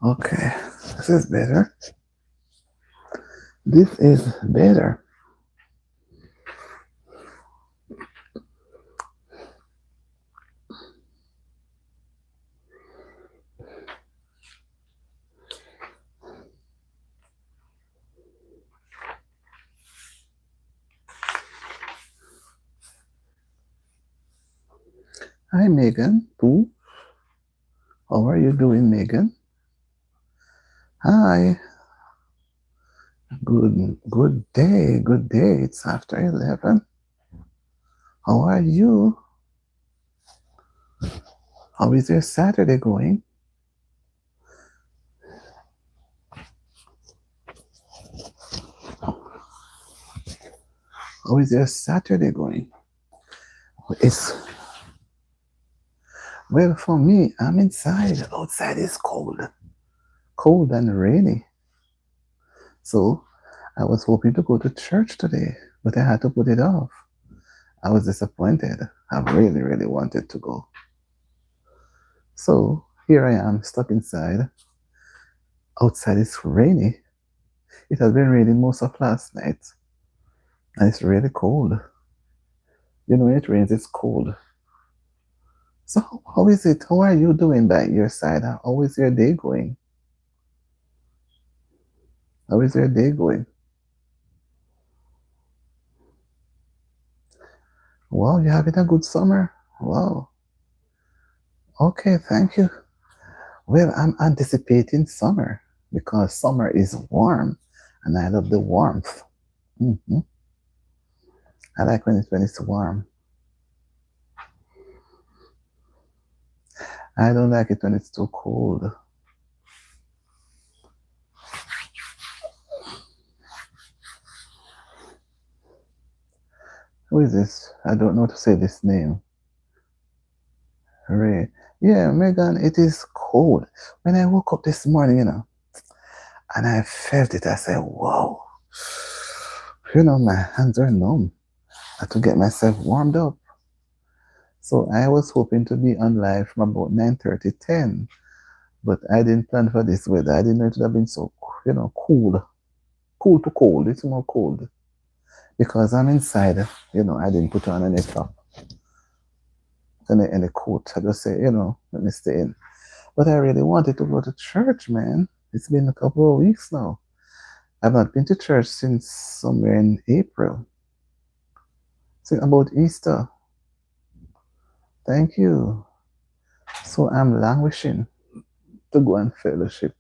Okay, this is better. This is better. Hi, Megan. Too. How are you doing, Megan? Hi. Good day. Good day. It's after 11. How are you? How is your Saturday going? How is your Saturday going? It's well for me. I'm inside. Outside is cold and rainy. So I was hoping to go to church today, but I had to put it off. I was disappointed. I really, really wanted to go. So here I am, stuck inside. Outside is rainy. It has been raining most of last night, and it's really cold. You know, when it rains, it's cold. So how is it? How are you doing by your side? How is your day going? How is your day going? Wow, you're having a good summer. Wow. Okay, thank you. Well, I'm anticipating summer because summer is warm and I love the warmth. Hmm. I like when it's warm. I don't like it when it's too cold. Who is this? I don't know how to say this name. Ray. Yeah, Megan, it is cold. When I woke up this morning, and I felt it, I said, whoa. My hands are numb. I had to get myself warmed up. So I was hoping to be on live from about 9:30, 10. But I didn't plan for this weather. I didn't know it would have been so, cool. Cool to cold. It's more cold. Because I'm inside, I didn't put on any top, any coat. I just say, let me stay in. But I really wanted to go to church, man. It's been a couple of weeks now. I've not been to church since somewhere in April. Since about Easter. Thank you. So I'm languishing to go and fellowship.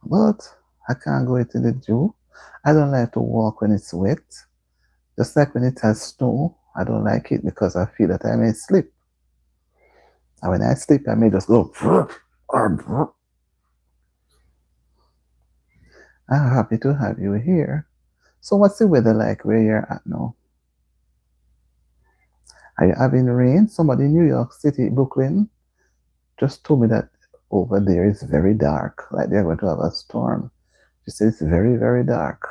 But I can't go into the Jew. I don't like to walk when it's wet. Just like when it has snow, I don't like it because I feel that I may slip. And when I slip, I may just go or I'm happy to have you here. So what's the weather like where you're at now? Are you having rain? Somebody in New York City, Brooklyn, just told me that over there is very dark, like they're going to have a storm. She said it's very, very dark.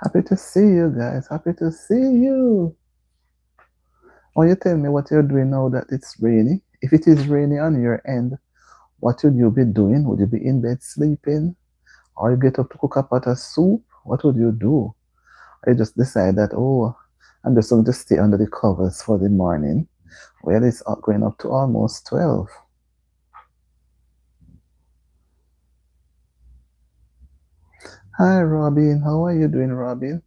Happy to see you guys. Happy to see you. Oh, you tell me what you're doing now that it's rainy. If it is rainy on your end, what would you be doing? Would you be in bed sleeping? Or you get up to cook a pot of soup? What would you do? Or you just decide that, oh, I'm just going to stay under the covers for the morning? Well, it's going up to almost 12. Hi, Robin. How are you doing, Robin?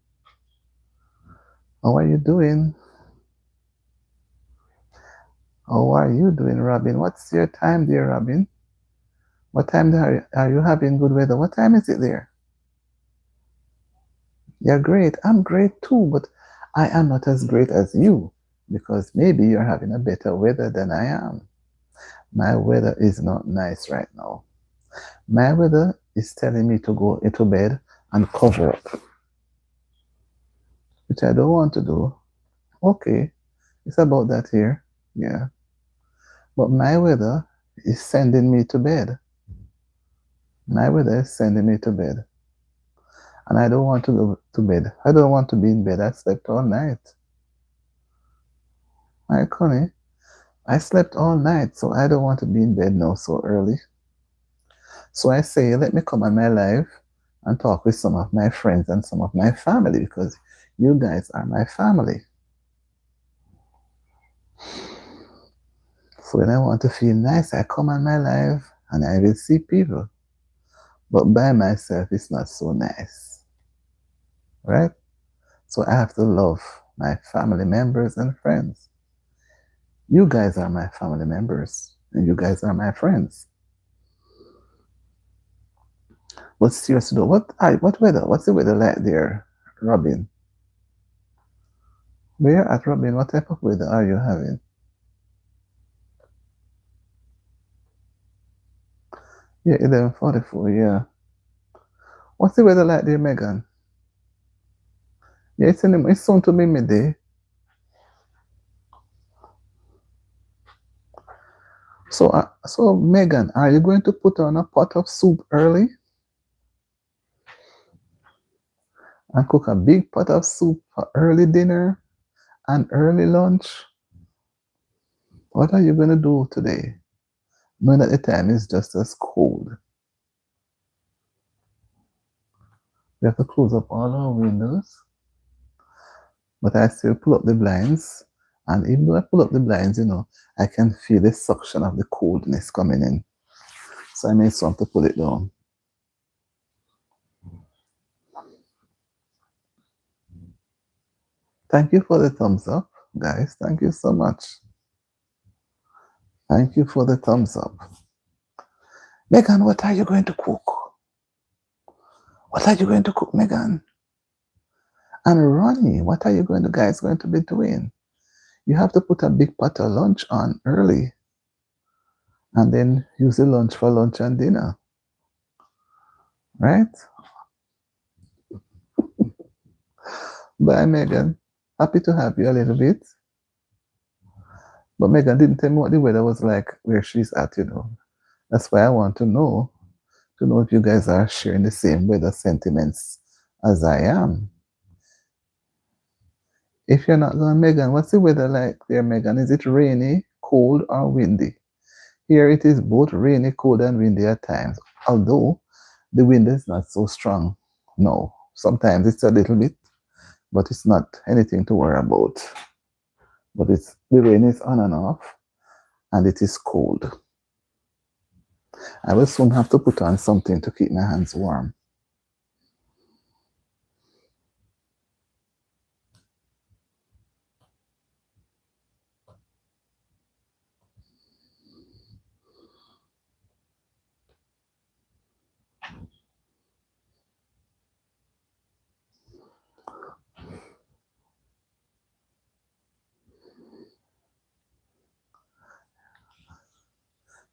How are you doing? How are you doing, Robin? What's your time there, Robin? What time are you having good weather? What time is it there? You're great. I'm great too, but I am not as great as you. because maybe you're having a better weather than I am. My weather is not nice right now. My weather is telling me to go into bed and cover up, which I don't want to do. Okay, it's about that here. Yeah. But my weather is sending me to bed. My weather is sending me to bed. And I don't want to go to bed. I don't want to be in bed. I slept all night. My honey, I slept all night, so I don't want to be in bed now so early. So I say, let me come on my live and talk with some of my friends and some of my family because you guys are my family. So when I want to feel nice, I come on my live and I will see people. But by myself, it's not so nice, right? So I have to love my family members and friends. You guys are my family members and you guys are my friends. But seriously though, what weather? What's the weather like there, Robin? Where you're at, Robin, what type of weather are you having? Yeah, 11:44, yeah. What's the weather like there, Megan? Yeah, it's soon to be midday. So Megan, are you going to put on a pot of soup early and cook a big pot of soup for early dinner and early lunch? What are you going to do today? Knowing that the time is just as cold. We have to close up all our windows, but I still pull up the blinds. And even though I pull up the blinds, I can feel the suction of the coldness coming in. So I may want to pull it down. Thank you for the thumbs up, guys. Thank you so much. Thank you for the thumbs up. Megan, what are you going to cook? What are you going to cook, Megan? And Ronnie, what are you guys going to be doing? You have to put a big pot of lunch on early and then use the lunch for lunch and dinner. Right? Bye, Megan. Happy to have you a little bit. But Megan didn't tell me what the weather was like where she's at. That's why I want to know if you guys are sharing the same weather sentiments as I am. If you're not going, Megan, what's the weather like there, Megan? Is it rainy, cold, or windy? Here it is both rainy, cold, and windy at times, although the wind is not so strong. No, sometimes it's a little bit, but it's not anything to worry about. But the rain is on and off, and it is cold. I will soon have to put on something to keep my hands warm.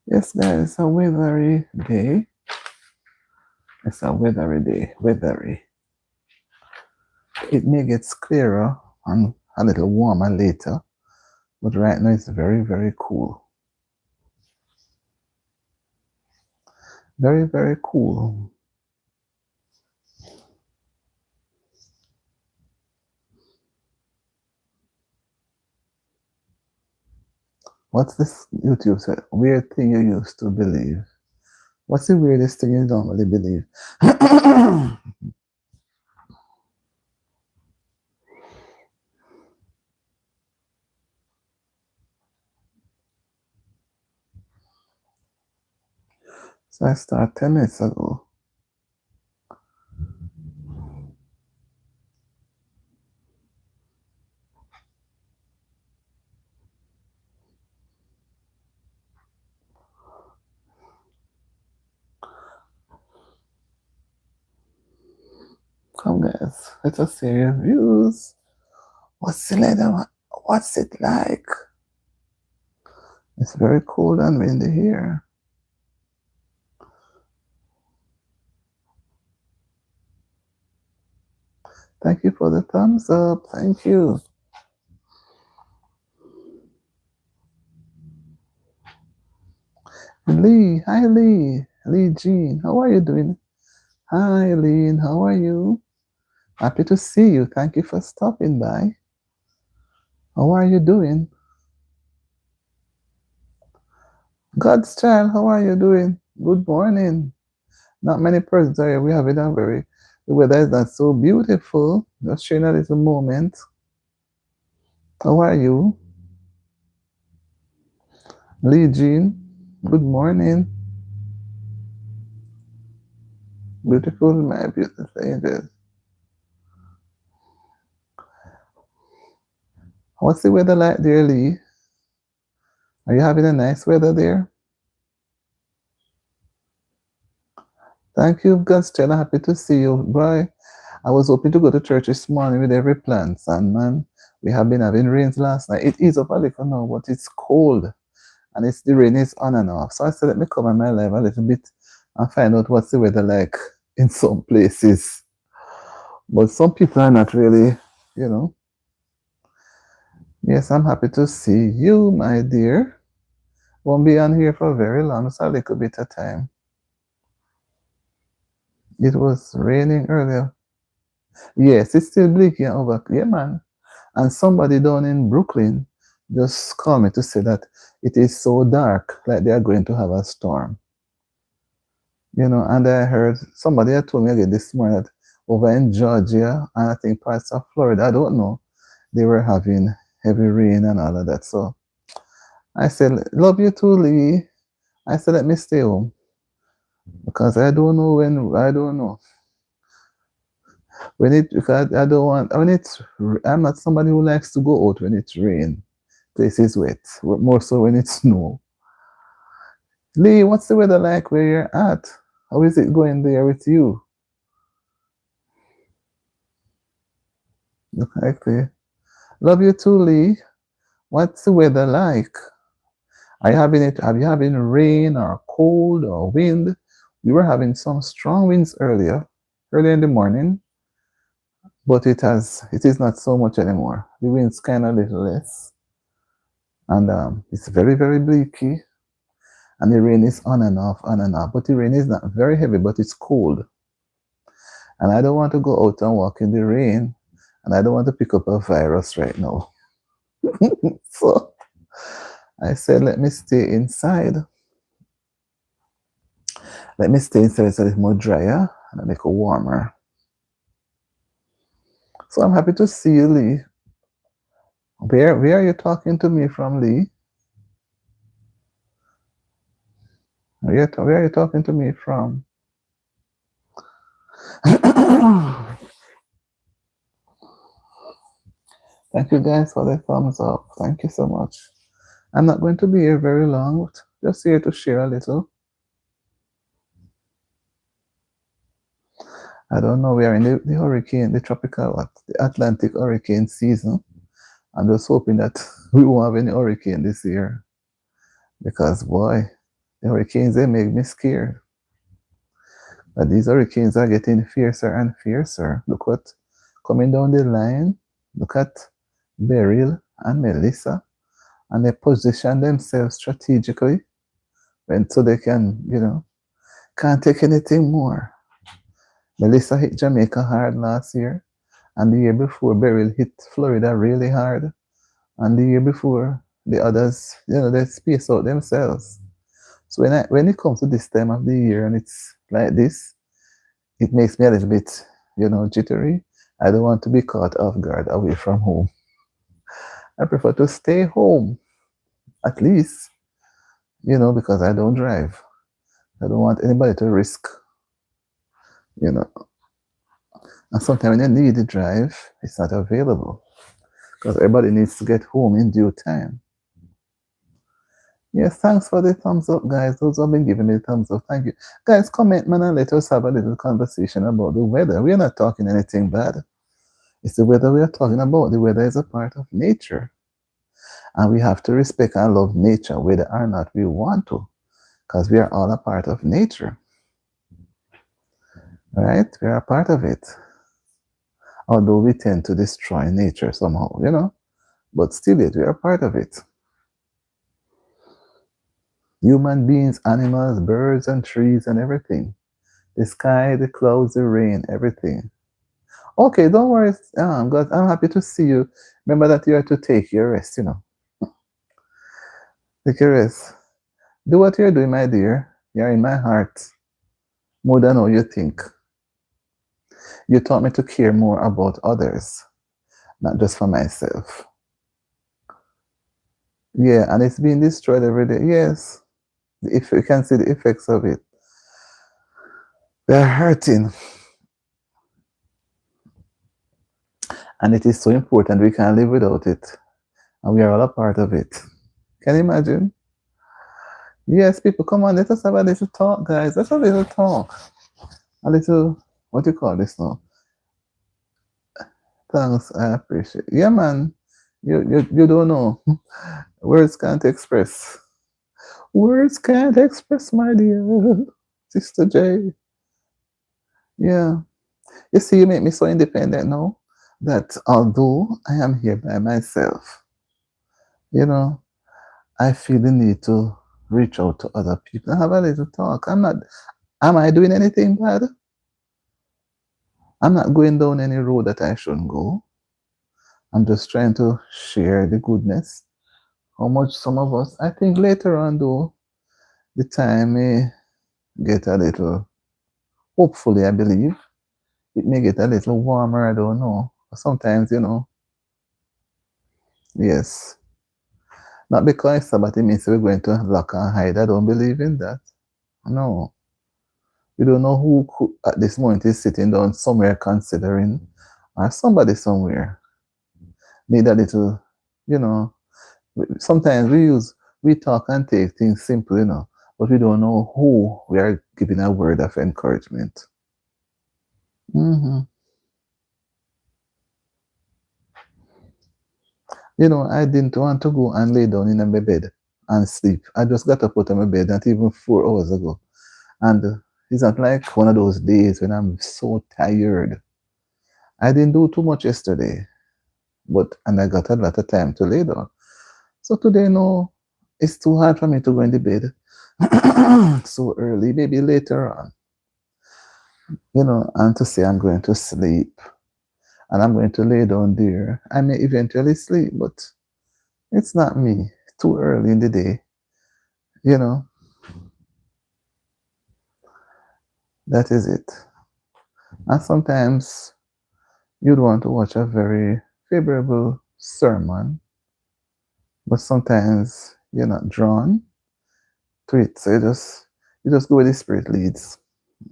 Yes, guys, a weathery day. It's a weathery day, weathery. It may get clearer and a little warmer later, but right now it's very, very cool. Very, very cool. What's this YouTube said? Weird thing you used to believe. What's the weirdest thing you normally believe? So I started 10 minutes ago. Come guys, let us see reviews. What's the letter? what's it like? It's very cold and windy here. Thank you for the thumbs up. Thank you. Lee, hi Lee. Lee Jean, how are you doing? Hi Lee, how are you? Happy to see you. Thank you for stopping by. How are you doing? God's child, how are you doing? Good morning. Not many persons are here. We have it a very, the weather is not so beautiful. Just sharing a little moment. How are you? Lee Jean, good morning. Beautiful, my beautiful angels. What's the weather like there, Lee? Are you having a nice weather there? Thank you, God's child. I'm happy to see you. Boy, I was hoping to go to church this morning with every plans, and man, we have been having rains last night. It is up a little now, but it's cold, and it's the rain is on and off. So I said, let me come on my live a little bit and find out what's the weather like in some places. But some people are not really, you know. Yes, I'm happy to see you, my dear. Won't be on here for very long, so a little bit of time. It was raining earlier. Yes, it's still bleak here over. Yeah, man. And somebody down in Brooklyn just called me to say that it is so dark, like they are going to have a storm. You know, and I heard somebody had told me again this morning that over in Georgia and I think parts of Florida, I don't know, they were having heavy rain and all of that. So I said, love you too, Lee. I said, let me stay home because I don't know when, I don't know. When it, because I don't want, when it's, I'm not somebody who likes to go out when it's rain. Place is wet, more so when it's snow. Lee, what's the weather like where you're at? How is it going there with you? Okay. Love you too, Lee. What's the weather like? Are you having it? Have you having rain or cold or wind? We were having some strong winds early in the morning, but it is not so much anymore. The wind's kind of a little less, and it's very very bleaky, and the rain is on and off, on and off. But the rain is not very heavy, but it's cold, and I don't want to go out and walk in the rain, and I don't want to pick up a virus right now. So I said, let me stay inside. Let me stay inside so it's more drier and make it warmer. So I'm happy to see you, Lee. Where are you talking to me from, Lee? Where are you talking to me from? Thank you guys for the thumbs up. Thank you so much. I'm not going to be here very long, just here to share a little. I don't know, we are in the hurricane, the Atlantic hurricane season. I'm just hoping that we won't have any hurricane this year. Because boy, the hurricanes, they make me scared. But these hurricanes are getting fiercer and fiercer. Look what coming down the line. Look at Beryl and Melissa. And they position themselves strategically so they can, can't take anything more. Melissa hit Jamaica hard last year. And the year before, Beryl hit Florida really hard. And the year before, the others, they space out themselves. So when it comes to this time of the year and it's like this, it makes me a little bit, jittery. I don't want to be caught off guard away from home. I prefer to stay home, at least, because I don't drive. I don't want anybody to risk, And sometimes when you need to drive, it's not available because everybody needs to get home in due time. Yes, thanks for the thumbs up, guys. Those who have been giving me the thumbs up, thank you. Guys, comment, man, and let us have a little conversation about the weather. We are not talking anything bad. It's the weather we are talking about. The weather is a part of nature. And we have to respect and love nature whether or not we want to, because we are all a part of nature, right? We are a part of it. Although we tend to destroy nature somehow, but still we are part of it. Human beings, animals, birds and trees and everything. The sky, the clouds, the rain, everything. Okay, don't worry. I'm happy to see you. Remember that you have to take your rest, Take your rest. Do what you're doing, my dear. You're in my heart more than all you think. You taught me to care more about others, not just for myself. Yeah, and it's being destroyed every day. Yes, if you can see the effects of it, they're hurting. And it is so important we can't live without it. And we are all a part of it. Can you imagine? Yes, people, come on, let us have a little talk, guys. Let's have a little talk. A little, what do you call this now? Thanks, I appreciate it. Yeah, man. You don't know. Words can't express. Words can't express, my dear. Sister J. Yeah. You see, you make me so independent now that although I am here by myself, you know, I feel the need to reach out to other people and have a little talk. Am I doing anything bad? I'm not going down any road that I shouldn't go. I'm just trying to share the goodness. How much some of us, I think later on though, the time may get a little, hopefully I believe, it may get a little warmer, I don't know. Sometimes, yes. Not because somebody means we're going to lock and hide. I don't believe in that. No. We don't know who at this moment is sitting down somewhere considering, or somebody somewhere need a little, you know. Sometimes we talk and take things simple, but we don't know who we are giving a word of encouragement. hmm I didn't want to go and lay down in my bed and sleep. I just got up out of my bed not even 4 hours ago. And it's not like one of those days when I'm so tired. I didn't do too much yesterday, and I got a lot of time to lay down. So today, no, it's too hard for me to go in the bed so early, maybe later on, and to say I'm going to sleep and I'm going to lay down there. I may eventually sleep, but it's not me. It's too early in the day, you know. That is it. And sometimes you'd want to watch a very favorable sermon, but sometimes you're not drawn to it. So you just go where the spirit leads.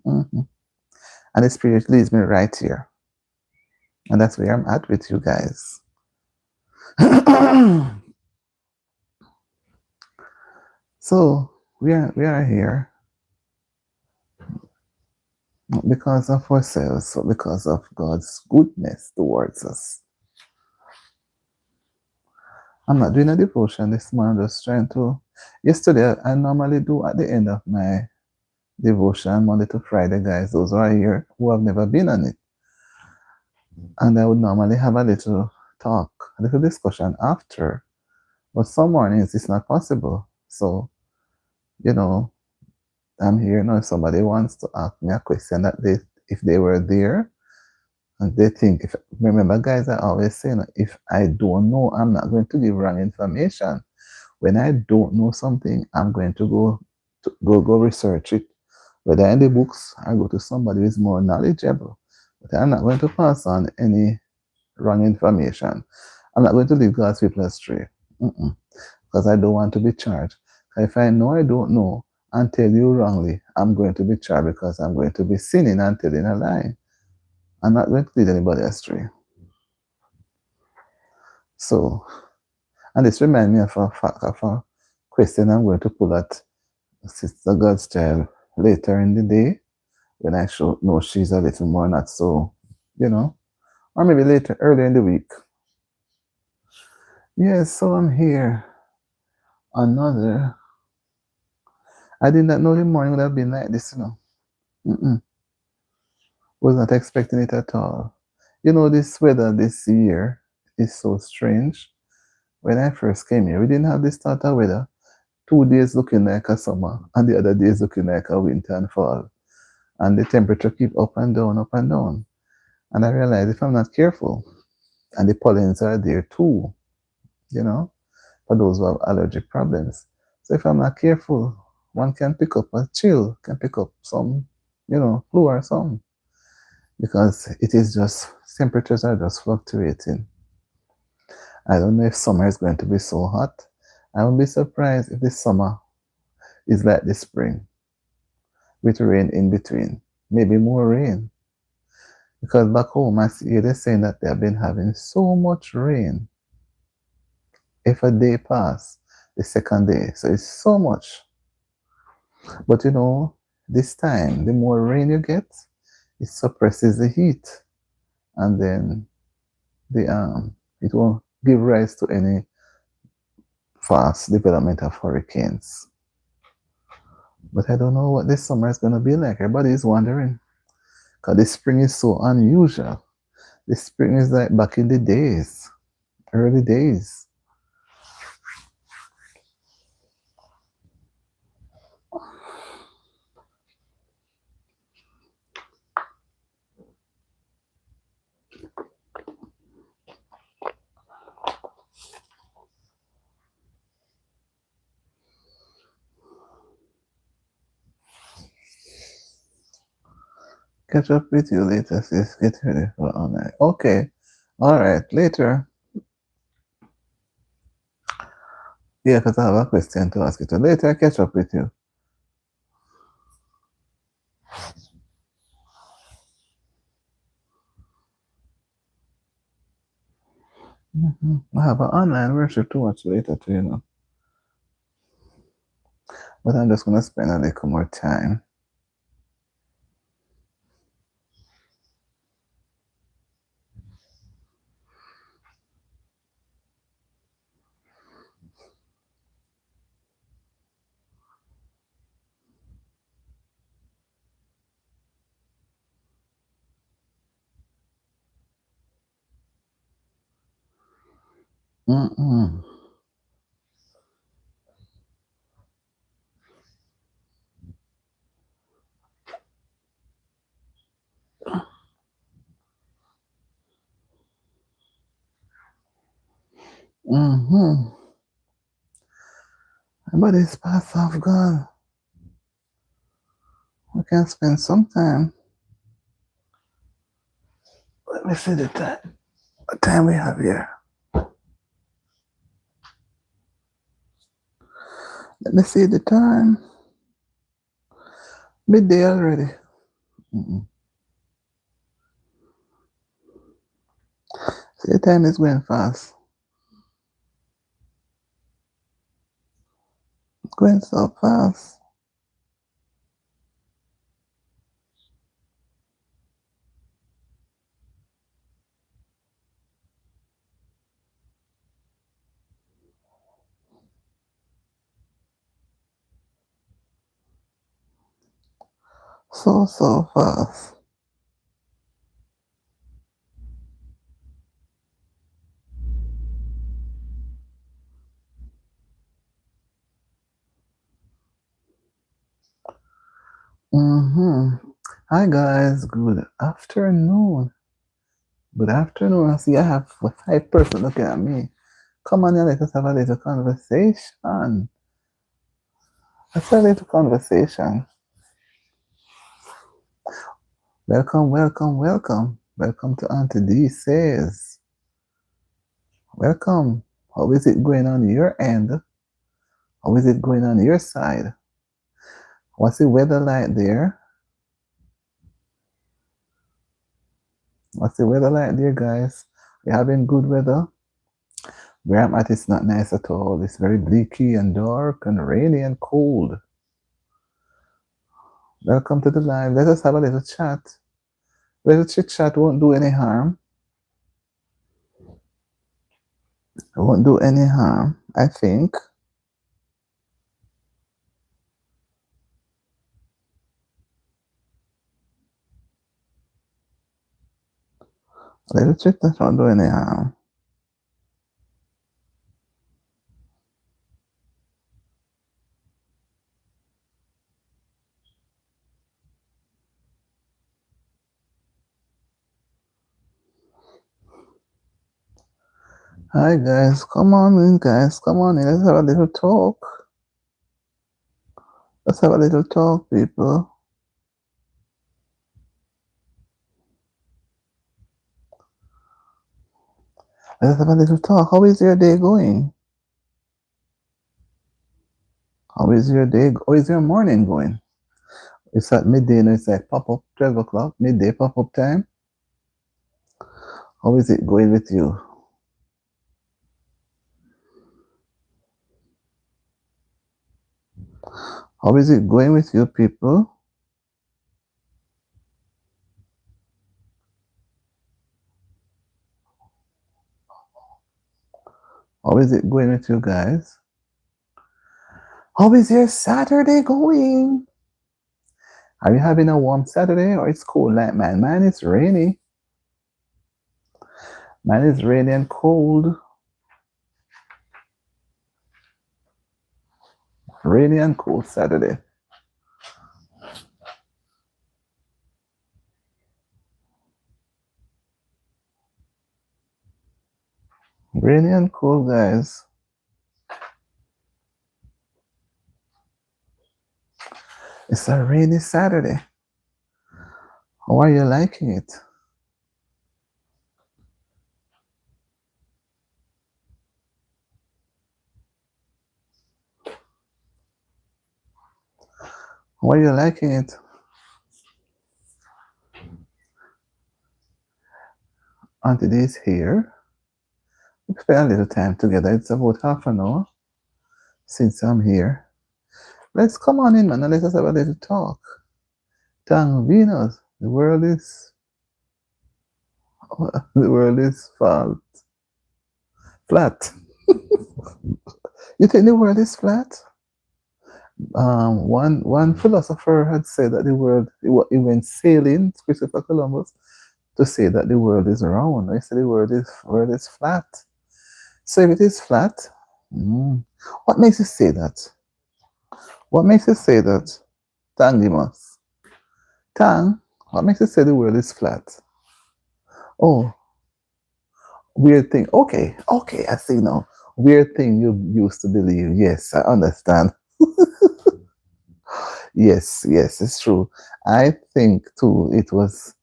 hmm And the spirit leads me right here. And that's where I'm at with you guys. So we are here not because of ourselves, but because of God's goodness towards us. I'm not doing a devotion this morning, I'm just trying to. Yesterday, I normally do at the end of my devotion, Monday to Friday, guys, those who are here who have never been on it. And I would normally have a little talk, a little discussion after. But some mornings it's not possible. So, I'm here now. If somebody wants to ask me a question if they were there, and they think, remember, guys, I always say, if I don't know, I'm not going to give wrong information. When I don't know something, I'm going to go research it, whether in the books or go to somebody who is more knowledgeable. But I'm not going to pass on any wrong information. I'm not going to leave God's people astray, because I don't want to be charged. If I know I don't know and tell you wrongly, I'm going to be charged because I'm going to be sinning and telling a lie. I'm not going to lead anybody astray. So, and this reminds me of a question I'm going to pull at Sister God's Child later in the day when I know she's a little more not so, or maybe later, earlier in the week. Yes, so I'm here. Another. I did not know the morning would have been like this, you know. Mm-mm. Was not expecting it at all. You know, this weather this year is so strange. When I first came here, we didn't have this sort of weather. 2 days looking like a summer, and the other days looking like a winter and fall. And the temperature keep up and down, up and down. And I realized if I'm not careful, and the pollens are there too, you know, for those who have allergic problems. So if I'm not careful, one can pick up a chill, can pick up some, flu or something, because it is just temperatures are just fluctuating. I don't know if summer is going to be so hot. I would be surprised if this summer is like the spring with rain in between. Maybe more rain. Because back home, I see they're saying that they have been having so much rain. If a day pass, the second day. So it's so much. But this time, the more rain you get, it suppresses the heat. And then it won't give rise to any fast development of hurricanes. But I don't know what this summer is going to be like. Everybody is wondering. Because this spring is so unusual. This spring is like back in the days, early days. Catch up with you later, sis. Get ready for all night. Okay. All right. Later. Yeah, because I have a question to ask you. So later, I catch up with you. I have an online worship to watch later too. But I'm just going to spend a little more time. Mm-mm. Mm-hmm. But it's path of God. We can spend some time. Let me see the time. What time we have here? Let me see the time. Midday already. Mm-mm. See, the time is going fast. It's going so fast. So fast. Mm-hmm. Hi guys, good afternoon. Good afternoon. I see I have 5 person looking at me. Come on, let us have a little conversation. Let's have a little conversation. Welcome, welcome, welcome. Welcome to Auntie D says. Welcome. How is it going on your end? How is it going on your side? What's the weather like there? What's the weather like there, guys? We having good weather? Where I'm at, it's not nice at all. It's very bleaky and dark and rainy and cold. Welcome to the live. Let us have a little chat. Little chit chat won't do any harm. It won't do any harm, I think. A little trick that won't do any harm. Hi guys, come on in guys, come on in. Let's have a little talk. Let's have a little talk, people. Let's have a little talk. How is your day going? How is your day? How is your morning going? It's at midday and it's like pop up 12 o'clock, midday pop up time. How is it going with you? How is it going with you, people? How is it going with you guys? How is your Saturday going? Are you having a warm Saturday or it's cold like mine? Mine is rainy. Mine is rainy and cold. Rainy and cold Saturday. Rainy and cold, guys. It's a rainy Saturday. How are you liking it? How are you liking it? Auntie D is here. We spend a little time together. It's about half an hour since I'm here. Let's come on in, man, and let us have a little talk. Tang Venus, the world is flat. You think the world is flat? One philosopher had said that the world he went sailing, Christopher Columbus, to say that the world is round. He said the world is flat. So if it is flat, what makes you say that? What makes you say that? Tangimas. Tang, what makes you say the world is flat? Oh, weird thing. Okay, I see now. Weird thing you used to believe. Yes, I understand. Yes, it's true. I think too it was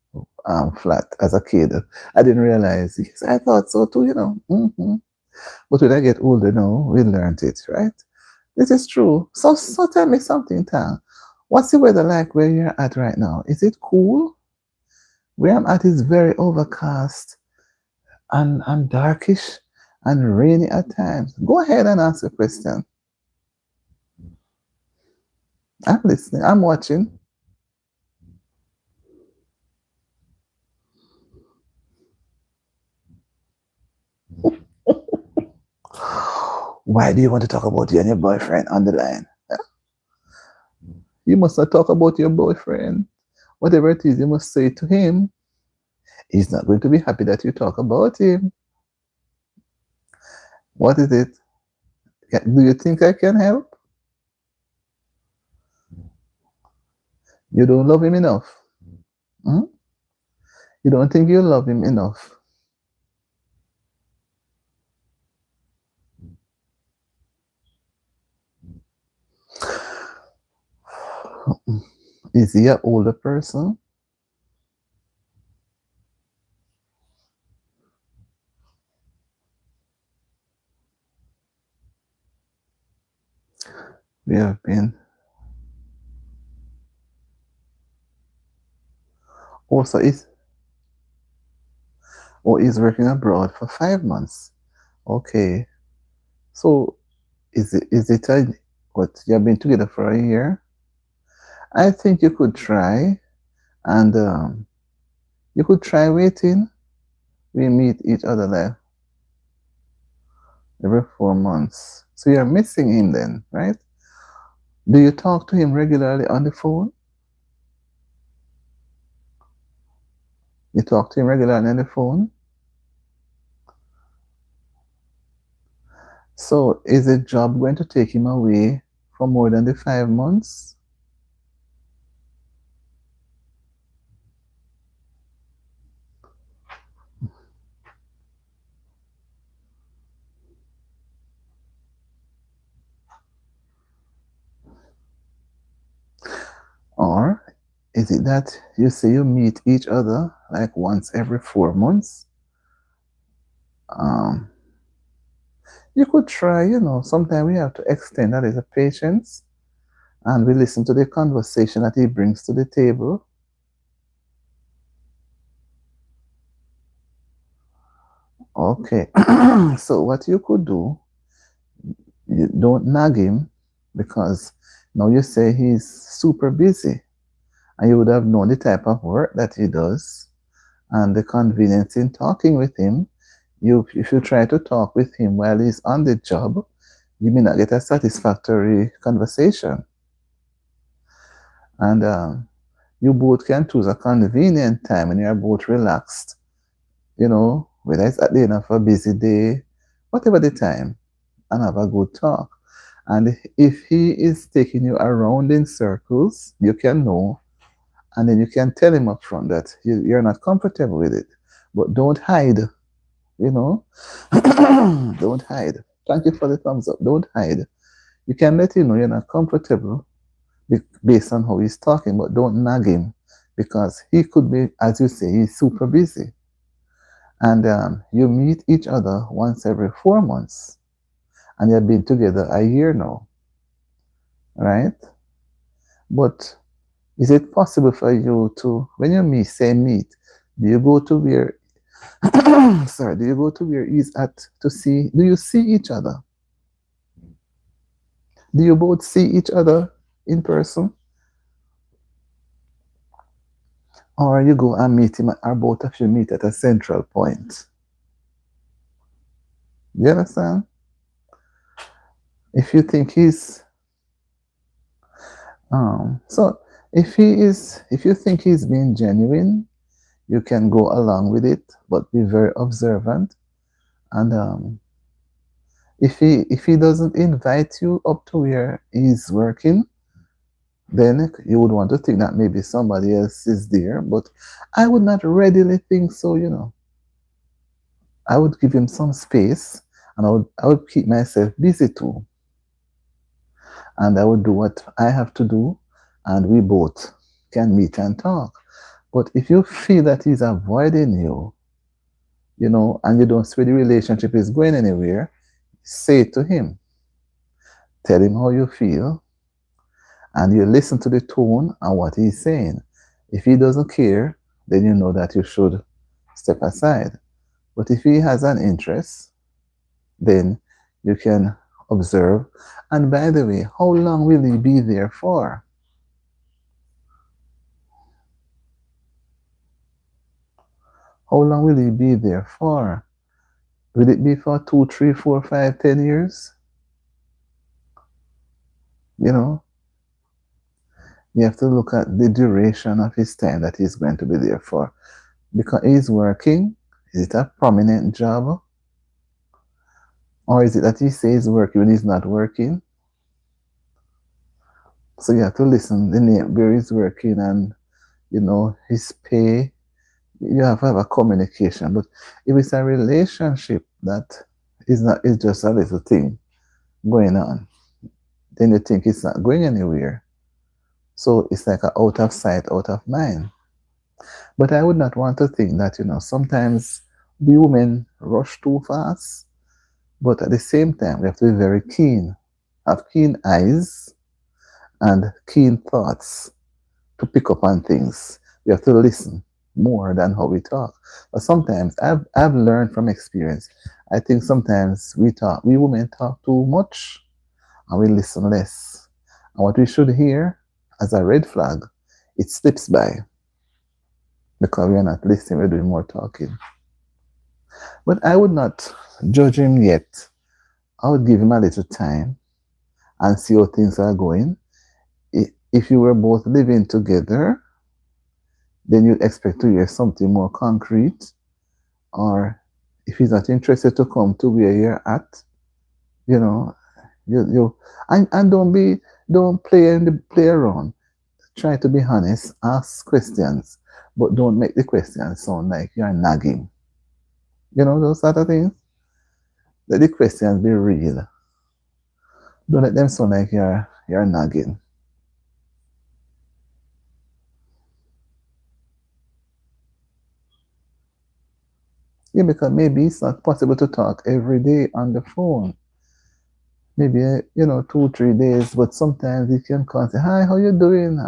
flat as a kid. I didn't realize. Yes, I thought so too, But when I get older now, we learned it, right? This is true. So tell me something, Tang. What's the weather like where you're at right now? Is it cool? Where I'm at is very overcast and darkish and rainy at times. Go ahead and ask a question. I'm listening. I'm watching. Why do you want to talk about you and your boyfriend on the line? You must not talk about your boyfriend. Whatever it is, you must say to him. He's not going to be happy that you talk about him. What is it? Do you think I can help? You don't love him enough. Hmm? You don't think you love him enough. Is he an older person? We have been. Also, he's working abroad for 5 months. Okay. So is it what you have been together for a year? I think you could try and you could try waiting. We meet each other there. Every 4 months. So you're missing him then, right? Do you talk to him regularly on the phone? You talk to him regularly on the phone? So is the job going to take him away for more than the 5 months? Or is it that you say you meet each other like once every 4 months? Um, you could try, sometimes we have to extend a little patience and we listen to the conversation that he brings to the table. Okay. So what you could do, you don't nag him because now you say he's super busy and you would have known the type of work that he does and the convenience in talking with him. If you try to talk with him while he's on the job, you may not get a satisfactory conversation. And you both can choose a convenient time when you're both relaxed, whether it's at the end of a busy day, whatever the time, and have a good talk. And if he is taking you around in circles, you can know, and then you can tell him up front that you're not comfortable with it. But don't hide, you know. Don't hide. Thank you for the thumbs up. Don't hide. You can let him know you're not comfortable based on how he's talking, but don't nag him because he could be, as you say, he's super busy. And you meet each other once every 4 months, and you've been together a year now, right? But is it possible for you to, when you meet, do you go to where, sorry, do you go to where he's at to see, do you see each other? Do you both see each other in person? Or you go and meet him, or both of you meet at a central point? You understand? If you think he's, so if you think he's being genuine, you can go along with it, but be very observant. And if he doesn't invite you up to where he's working, then you would want to think that maybe somebody else is there. But I would not readily think so. I would give him some space, and I would keep myself busy too. And I would do what I have to do, and we both can meet and talk. But if you feel that he's avoiding you, and you don't see the relationship is going anywhere, say it to him. Tell him how you feel, and you listen to the tone and what he's saying. If he doesn't care, then you know that you should step aside. But if he has an interest, then you can observe. And by the way, how long will he be there for? How long will he be there for? Will it be for 2, 3, 4, 5, 10 years? You know, you have to look at the duration of his time that he's going to be there for. Because he's working, is it a prominent job? Or is it that he says he's working when he's not working? So you have to listen the name where he's working and his pay. You have to have a communication. But if it's a relationship that is just a little thing going on, then you think it's not going anywhere. So it's like a out of sight, out of mind. But I would not want to think that, sometimes we women rush too fast, but at the same time, we have to be very keen, have keen eyes and keen thoughts to pick up on things. We have to listen more than how we talk. But sometimes I've learned from experience. I think sometimes we women talk too much and we listen less. And what we should hear as a red flag, it slips by because we are not listening, we're doing more talking. But I would not judge him yet I would give him a little time and see how things are going. If you were both living together, then you'd expect to hear something more concrete. Or if he's not interested to come to where you're at, you know, you and don't play around. Try to be honest, ask questions, but don't make the questions sound like you're nagging. You know, those sort of things. Let the questions be real. Don't let them sound like you're nagging. Yeah, because maybe it's not possible to talk every day on the phone. Maybe 2 3 days, but sometimes you can call and say, "Hi, how you doing?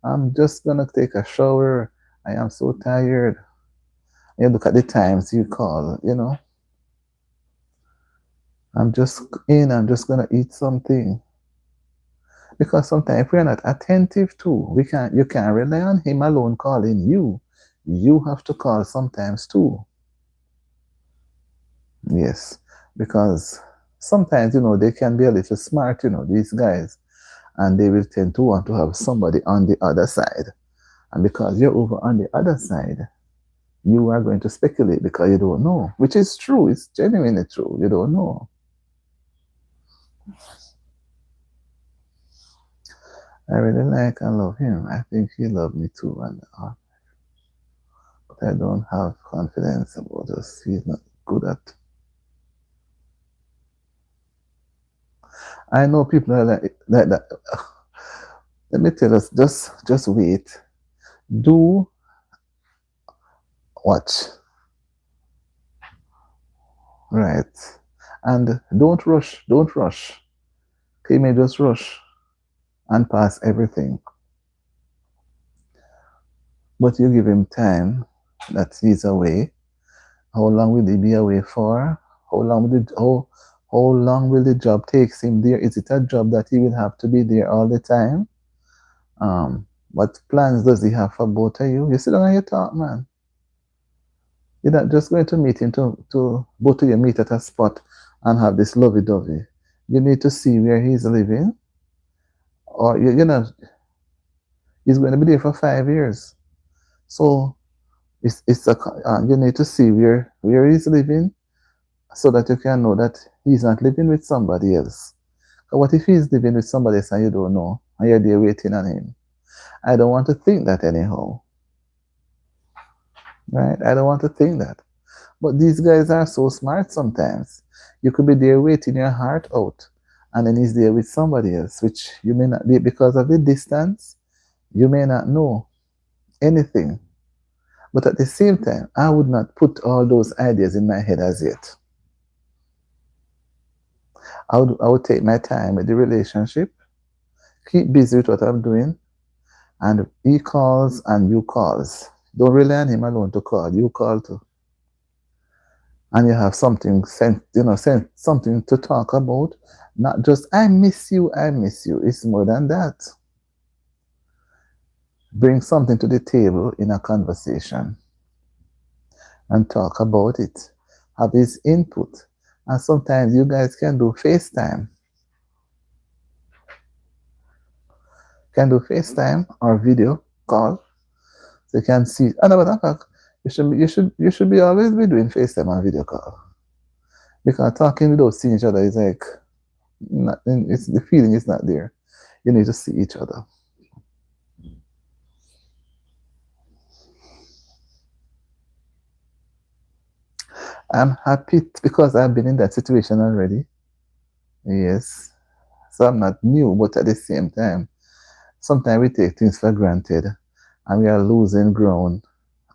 I'm just gonna take a shower. I am so tired." You look at the times you call. I'm just gonna eat something. Because sometimes if we're not attentive to, you can't rely on him alone calling you. You have to call sometimes too. Yes. Because sometimes, they can be a little smart, these guys, and they will tend to want to have somebody on the other side. And because you're over on the other side, you are going to speculate because you don't know, which is true. It's genuinely true. You don't know. I really like and love him. I think he loved me too. But I don't have confidence about us. He's not good at. I know people are like that. Let me tell us, just wait. Do watch. Right. And don't rush. Don't rush. He may just rush and pass everything. But you give him time that he's away. How long will he be away for? How long will the job take him there? Is it a job that he will have to be there all the time? What plans does he have for both of you? You sit down and you talk, man. You're not just going to meet him to both of you meet at a spot and have this lovey-dovey. You need to see where he's living, or he's going to be there for 5 years. So you need to see where he's living so that you can know that he's not living with somebody else. But what if he's living with somebody else and you don't know, and you're there waiting on him? I don't want to think that anyhow. Right? I don't want to think that. But these guys are so smart sometimes. You could be there waiting your heart out, and then he's there with somebody else, which you may not be because of the distance. You may not know anything. But at the same time, I would not put all those ideas in my head as yet. I would take my time with the relationship, keep busy with what I'm doing, and he calls and you calls. Don't rely on him alone to call. You call too. And you have something something to talk about. Not just I miss you, I miss you. It's more than that. Bring something to the table in a conversation and talk about it. Have his input. And sometimes you guys can do FaceTime. Can do FaceTime or video call. So you can see. And about that, you should be always be doing FaceTime and video call. Because talking without seeing each other is like the feeling is not there. You need to see each other. I'm happy because I've been in that situation already. Yes. So I'm not new, but at the same time, sometimes we take things for granted and we are losing ground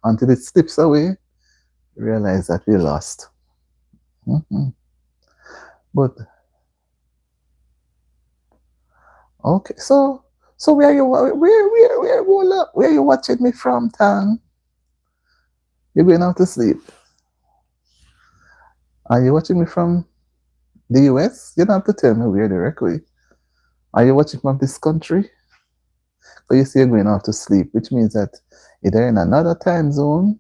until it slips away. Realize that we lost. Mm-hmm. But okay, so where are you watching me from, Tang? You're going out to sleep. Are you watching me from the US? You don't have to tell me where directly. Are you watching from this country? But you see you're going off to sleep, which means that either in another time zone.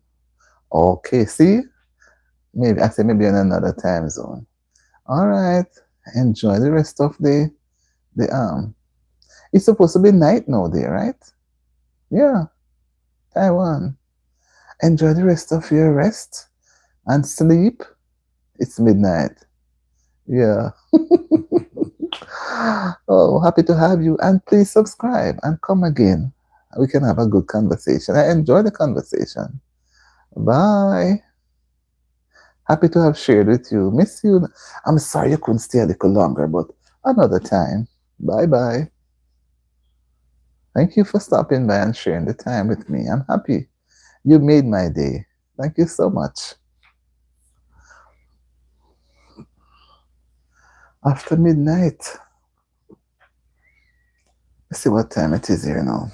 Okay, see? Maybe in another time zone. All right. Enjoy the rest of the. It's supposed to be night now there, right? Yeah, Taiwan. Enjoy the rest of your rest and sleep. It's midnight. Yeah. Oh, happy to have you. And please subscribe and come again. We can have a good conversation. I enjoy the conversation. Bye. Happy to have shared with you. Miss you. I'm sorry you couldn't stay a little longer, but another time. Bye bye. Thank you for stopping by and sharing the time with me. I'm happy. You made my day. Thank you so much. After midnight. Let's see what time it is here now.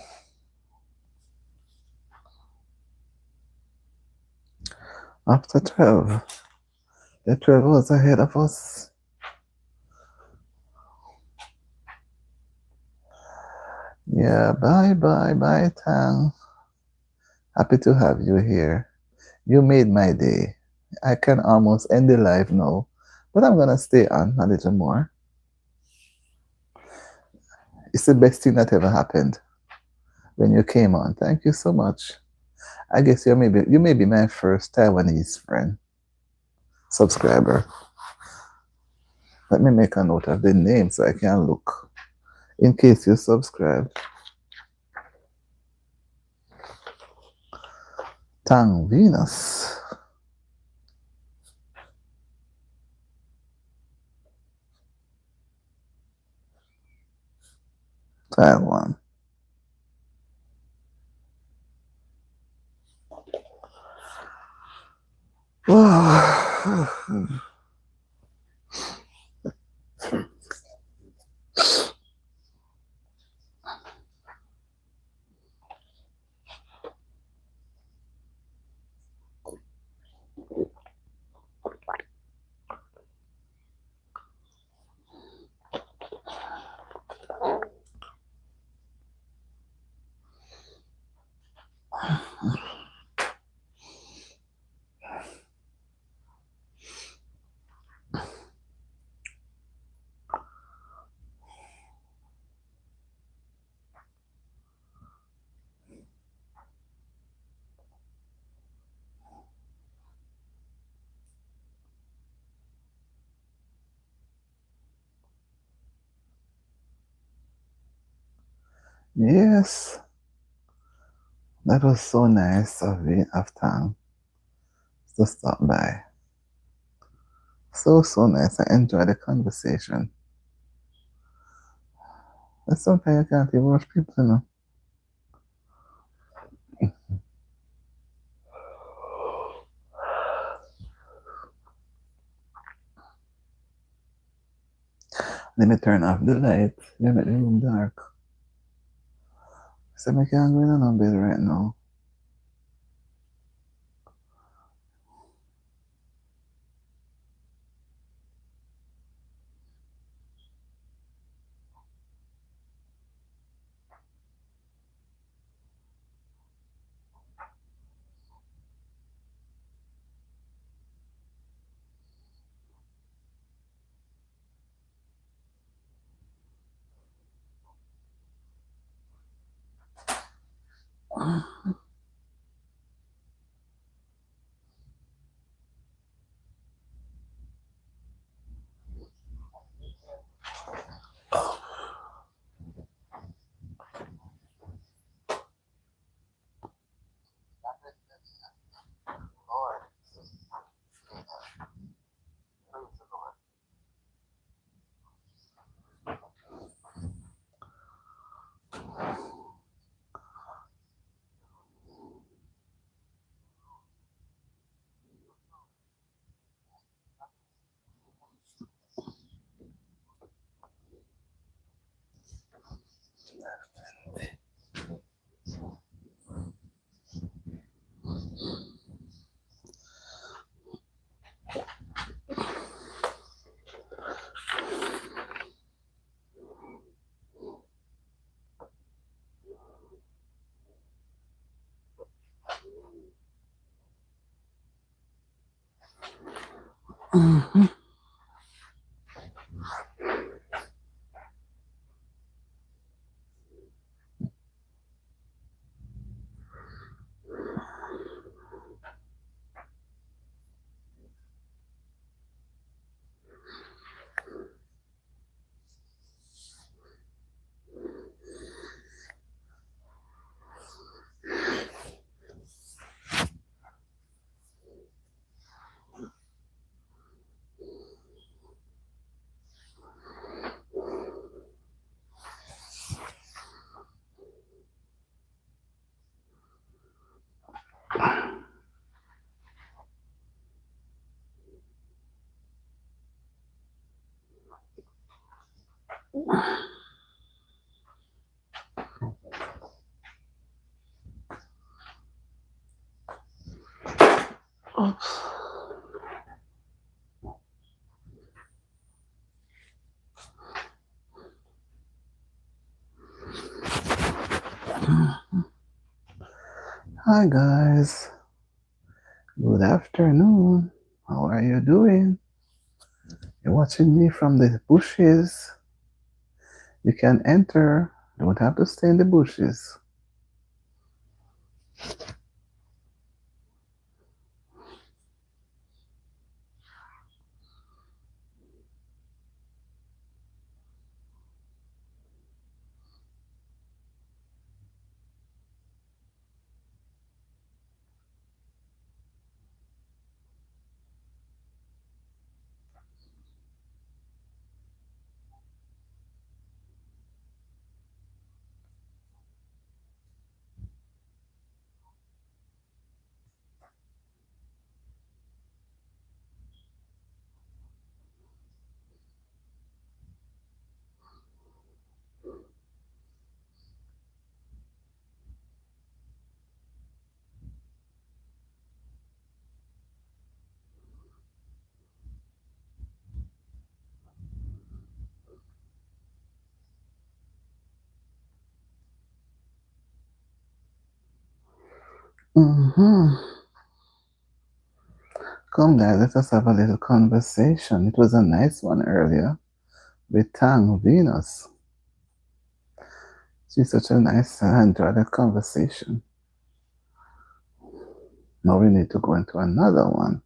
After 12. The 12 hours ahead of us. Yeah, bye bye bye, Tang. Happy to have you here. You made my day. I can almost end the live now, but I'm gonna stay on a little more. It's the best thing that ever happened when you came on. Thank you so much. I guess you may be my first Taiwanese friend, subscriber. Let me make a note of the name so I can look in case you subscribe. Tang Venus. Taiwan. Yes, that was so nice of Tang to stop by. So nice. I enjoyed the conversation. But sometimes I can't even watch people, you know. Let me turn off the light. Let me make the room dark. So I can't go in on bed right now. Oops. Hi guys, good afternoon. How are you doing? You're watching me from the bushes. You can enter, don't have to stay in the bushes. Mm-hmm. Come guys, let us have a little conversation. It was a nice one earlier with Tang Venus. She's such a nice, I enjoyed that conversation. Now we need to go into another one.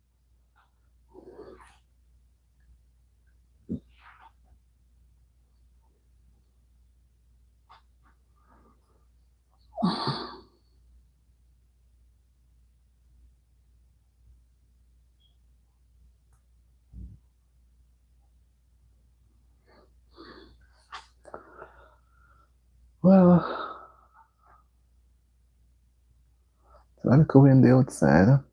Well, it's a little windy outside.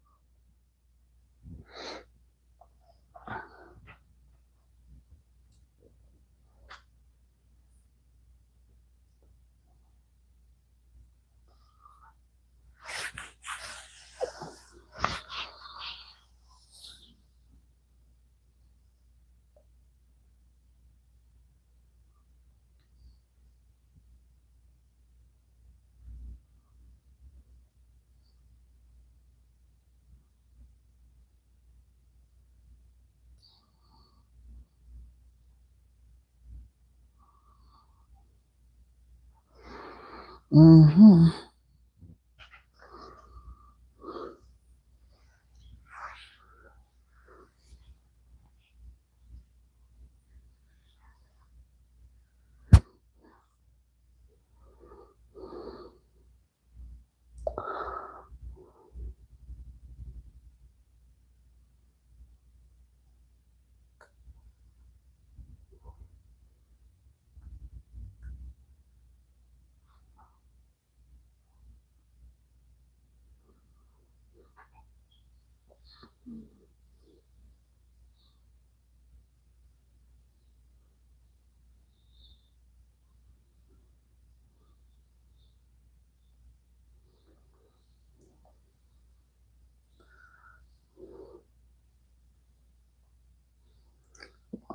Mm-hmm.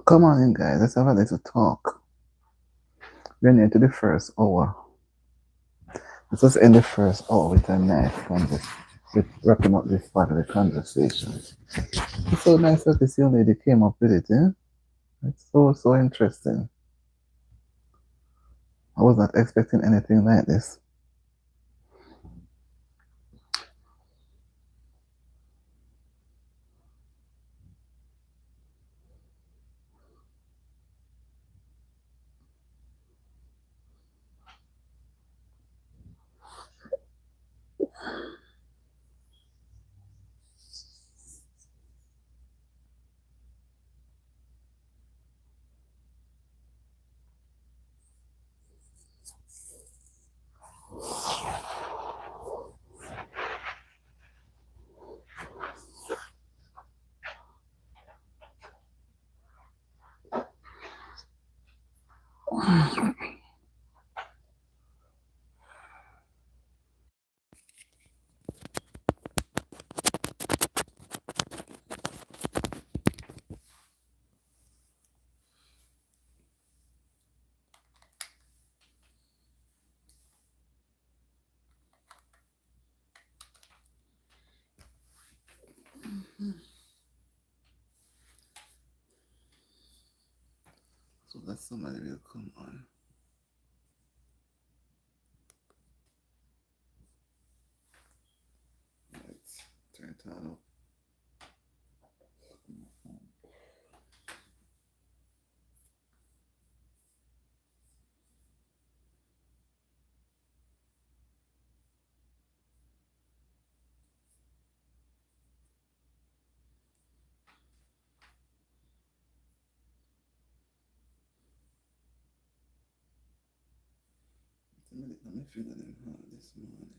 Come on in, guys. Let's have a little talk. We're near to the first hour. Let us end the first hour with a nice conversation. With wrapping up this part of the conversation. It's so nice that this young lady came up with it, eh? It's so interesting. I was not expecting anything like this. so that somebody will come on. Let's turn it on up. Let me feel them hard this morning.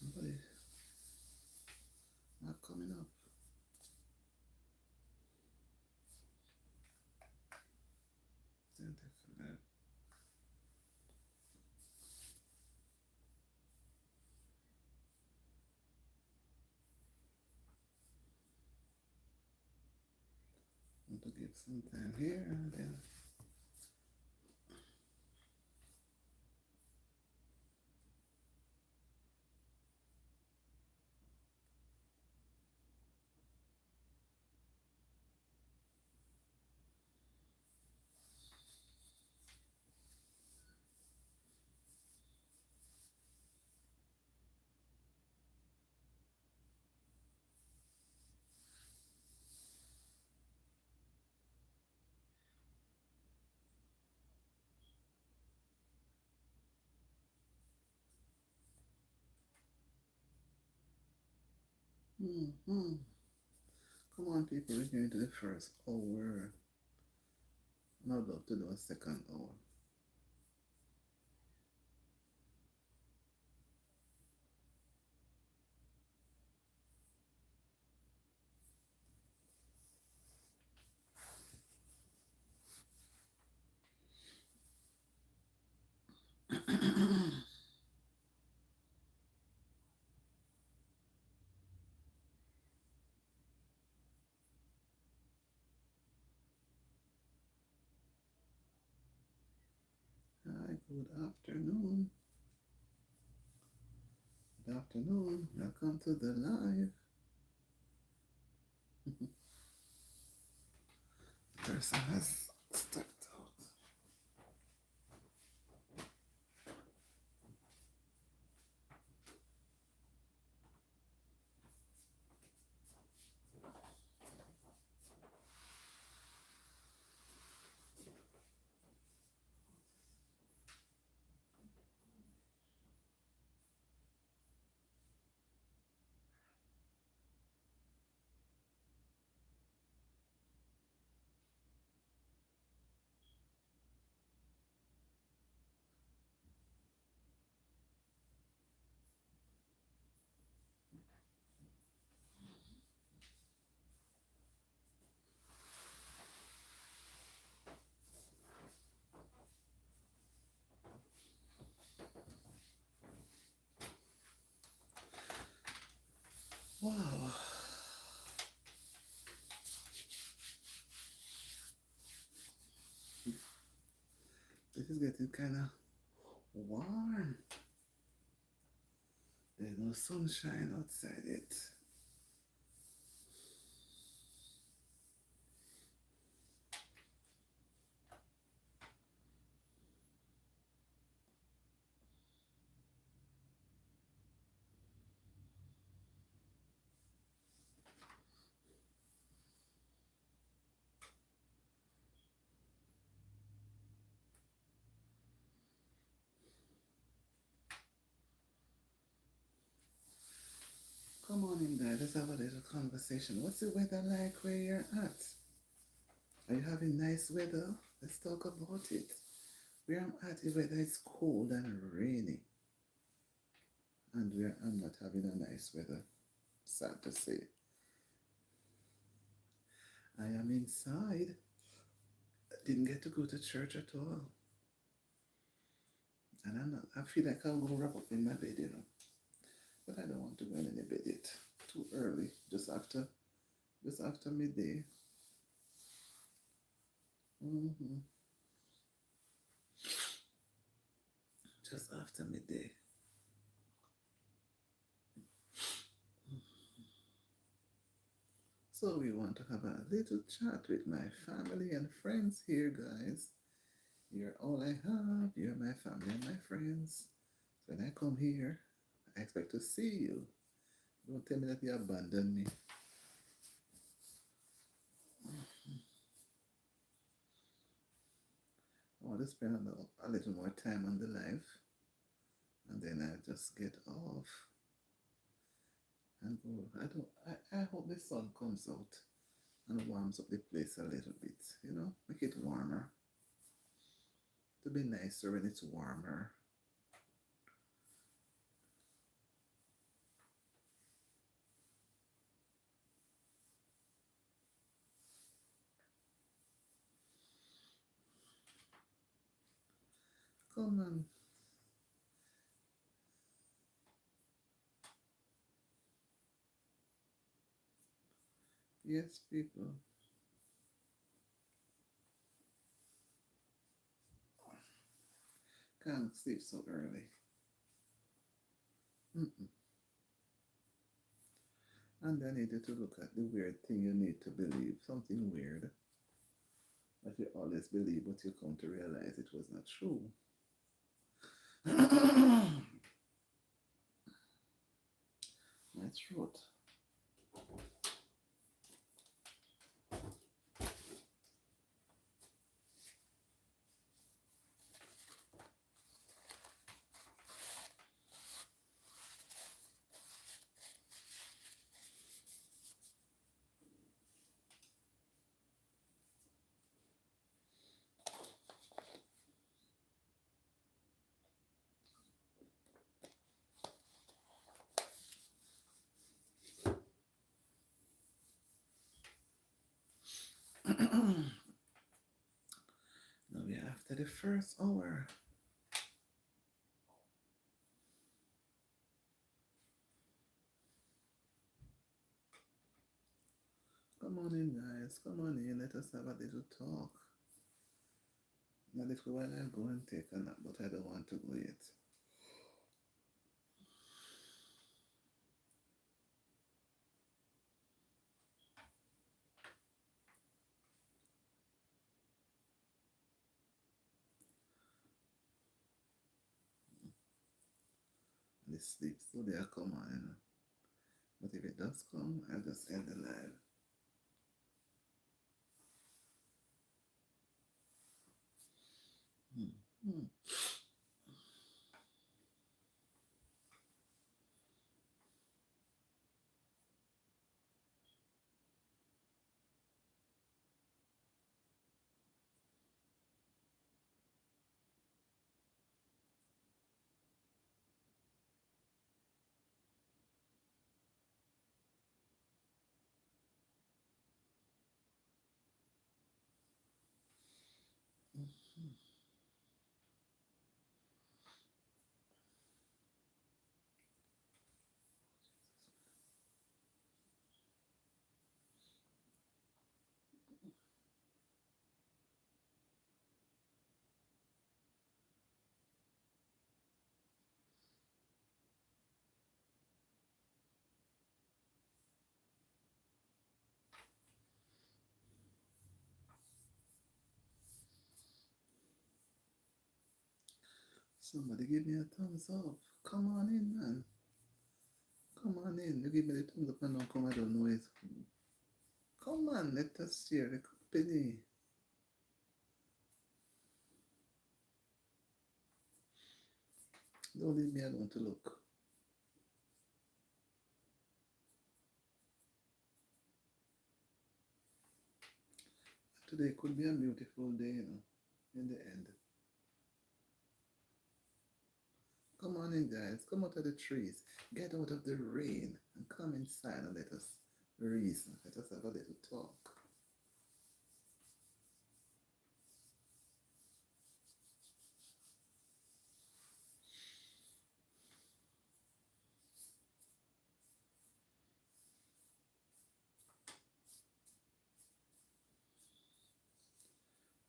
Nobody not coming up. Then they forgot. Want to give some time here and then mm-hmm. Come on, people, we're going to the first hour. Not about to do a second hour. Hi, good afternoon. Good afternoon. Welcome to the live. Person has stepped out. Wow. This is getting kind of warm. There's no sunshine outside it. Come on in there. Let's have a little conversation. What's the weather like where you're at? Are you having nice weather? Let's talk about it. Where I'm at, the weather is cold and rainy. And where I'm not having a nice weather. Sad to say. I am inside. I didn't get to go to church at all. And I feel like I'll go wrap up in my bed, you know. But I don't want to go in any bed yet. Too early. Just after midday. Mm-hmm. Just after midday. So we want to have a little chat with my family and friends here, guys. You're all I have. You're my family and my friends. So when I come here, I expect to see you. Don't tell me that you abandoned me. I want to spend a little more time on the live, and then I just get off and go. I hope the sun comes out and warms up the place a little bit, make it warmer. To be nicer when it's warmer. Come on. Yes, people. Can't sleep so early. Mm-mm. And I needed to look at the weird thing you need to believe. Something weird that you always believe, but you come to realize it was not true. My throat. Now we're after the first hour. Come on in, guys. Come on in. Let us have a little talk. Now, little while I'll go and take a nap, but I don't want to go yet. And the sleep slowly will come on. But if it does come, I'll just end the live. Hmm. Hmm. Somebody give me a thumbs up. Come on in, man. Come on in. You give me the thumbs up and don't come, I don't know it. Come on, let us share the company. Don't leave me alone to look. Today could be a beautiful day, in the end. Come on in, guys. Come out of the trees. Get out of the rain and come inside and let us reason. Let us have a little talk.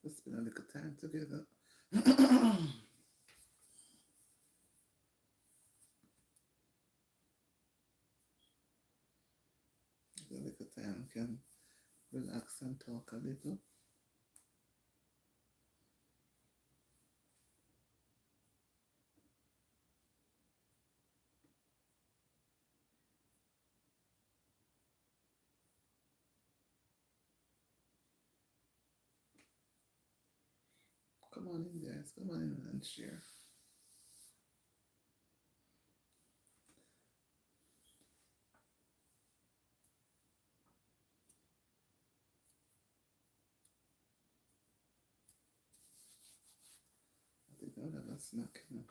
Let's spend a little time together. A little time can relax and talk a little. Come on in, guys. Come on in and share. I think I would have a snack, you know.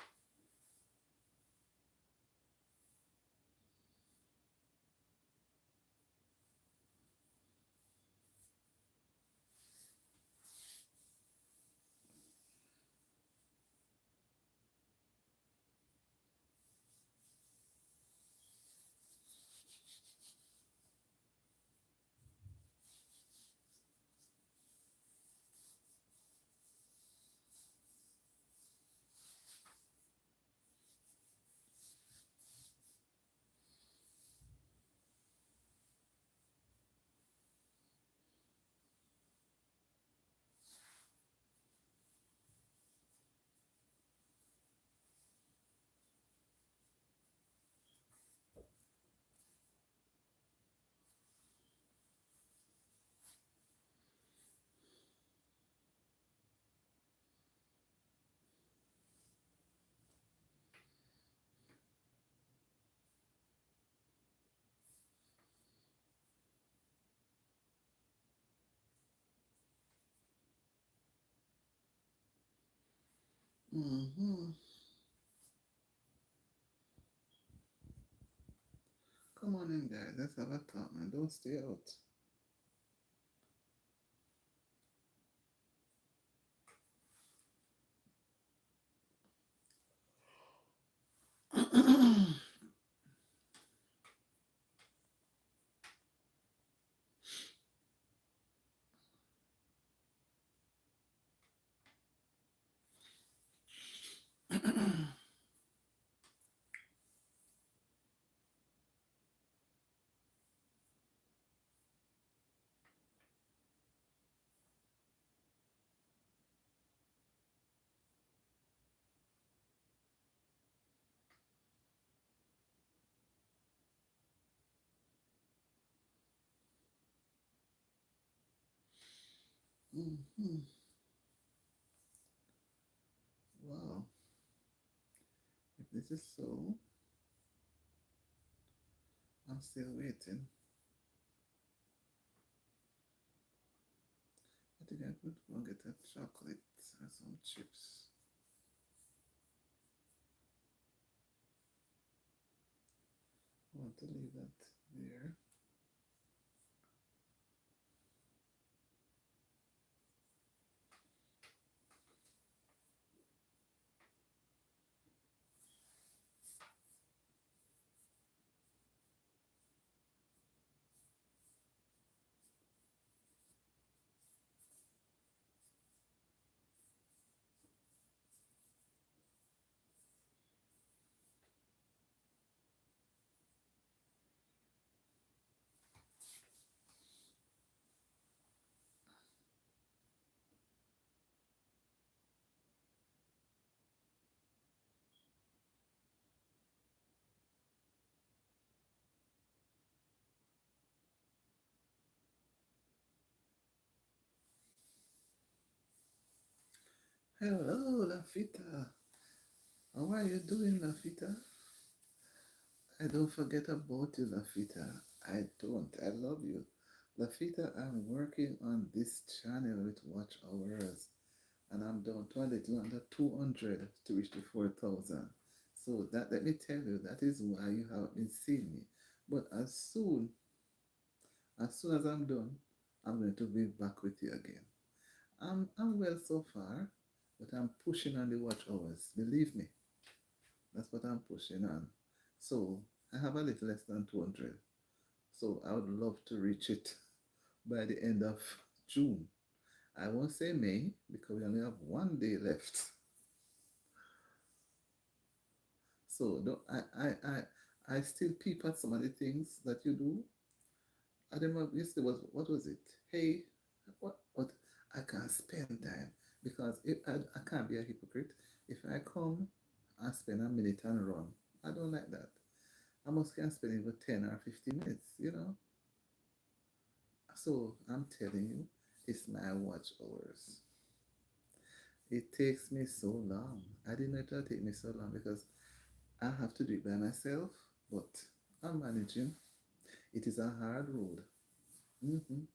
Mm-hmm. Come on in, guys. Let's have a talk, man. Don't stay out. Mm-hmm. Wow. If this is so, I'm still waiting. I think I could go and get a chocolate or some chips. I want to leave that there. Hello, Lafita. How are you doing, Lafita? I don't forget about you, Lafita. I don't. I love you. Lafita, I'm working on this channel with watch hours and I'm down to a little under 200 to reach the 4,000. So that let me tell you, that is why you haven't been seeing me. But as soon as I'm done, I'm going to be back with you again. I'm well so far, but I'm pushing on the watch hours. Believe me, that's what I'm pushing on. So I have a little less than 200. So I would love to reach it by the end of June. I won't say May because we only have 1 day left. So don't, I still peep at some of the things that you do. I remember yesterday was what was it? Hey, what? I can't spend time because if I can't be a hypocrite. If I come and spend a minute and run, I don't like that. I must can spend even 10 or 15 minutes. So I'm telling you, it's my watch hours. It takes me so long. I didn't know it would take me so long because I have to do it by myself, but I'm managing. It is a hard road. hmm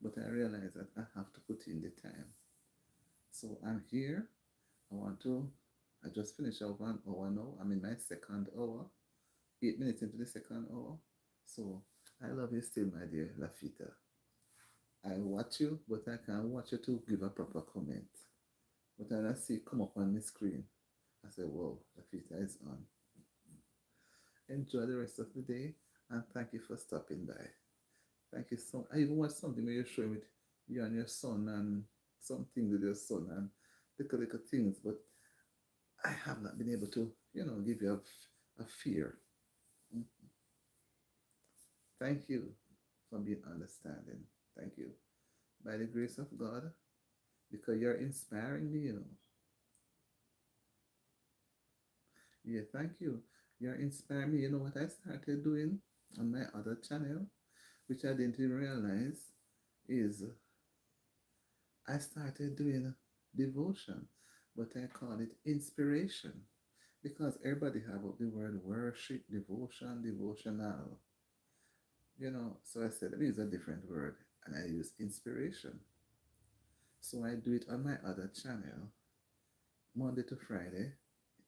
But I realize that I have to put in the time. So I'm here. I want to, I just finished up 1 hour now. I'm in my second hour, 8 minutes into the second hour. So I love you still, my dear Lafita. I watch you, but I can't watch you to give a proper comment. But when I see it come up on the screen, I say, whoa, Lafita is on. Enjoy the rest of the day and thank you for stopping by. Thank you so much. I even watched something where you're showing with you and your son and something with your son and little things, but I have not been able to, give you a fear. Mm. Thank you for being understanding. Thank you. By the grace of God, because you're inspiring me. Yeah, thank you. You're inspiring me. You know what I started doing on my other channel, which I didn't even realize, is I started doing devotion, but I call it inspiration because everybody have the word worship, devotion, devotional. So I said, let me use a different word and I use inspiration. So I do it on my other channel, Monday to Friday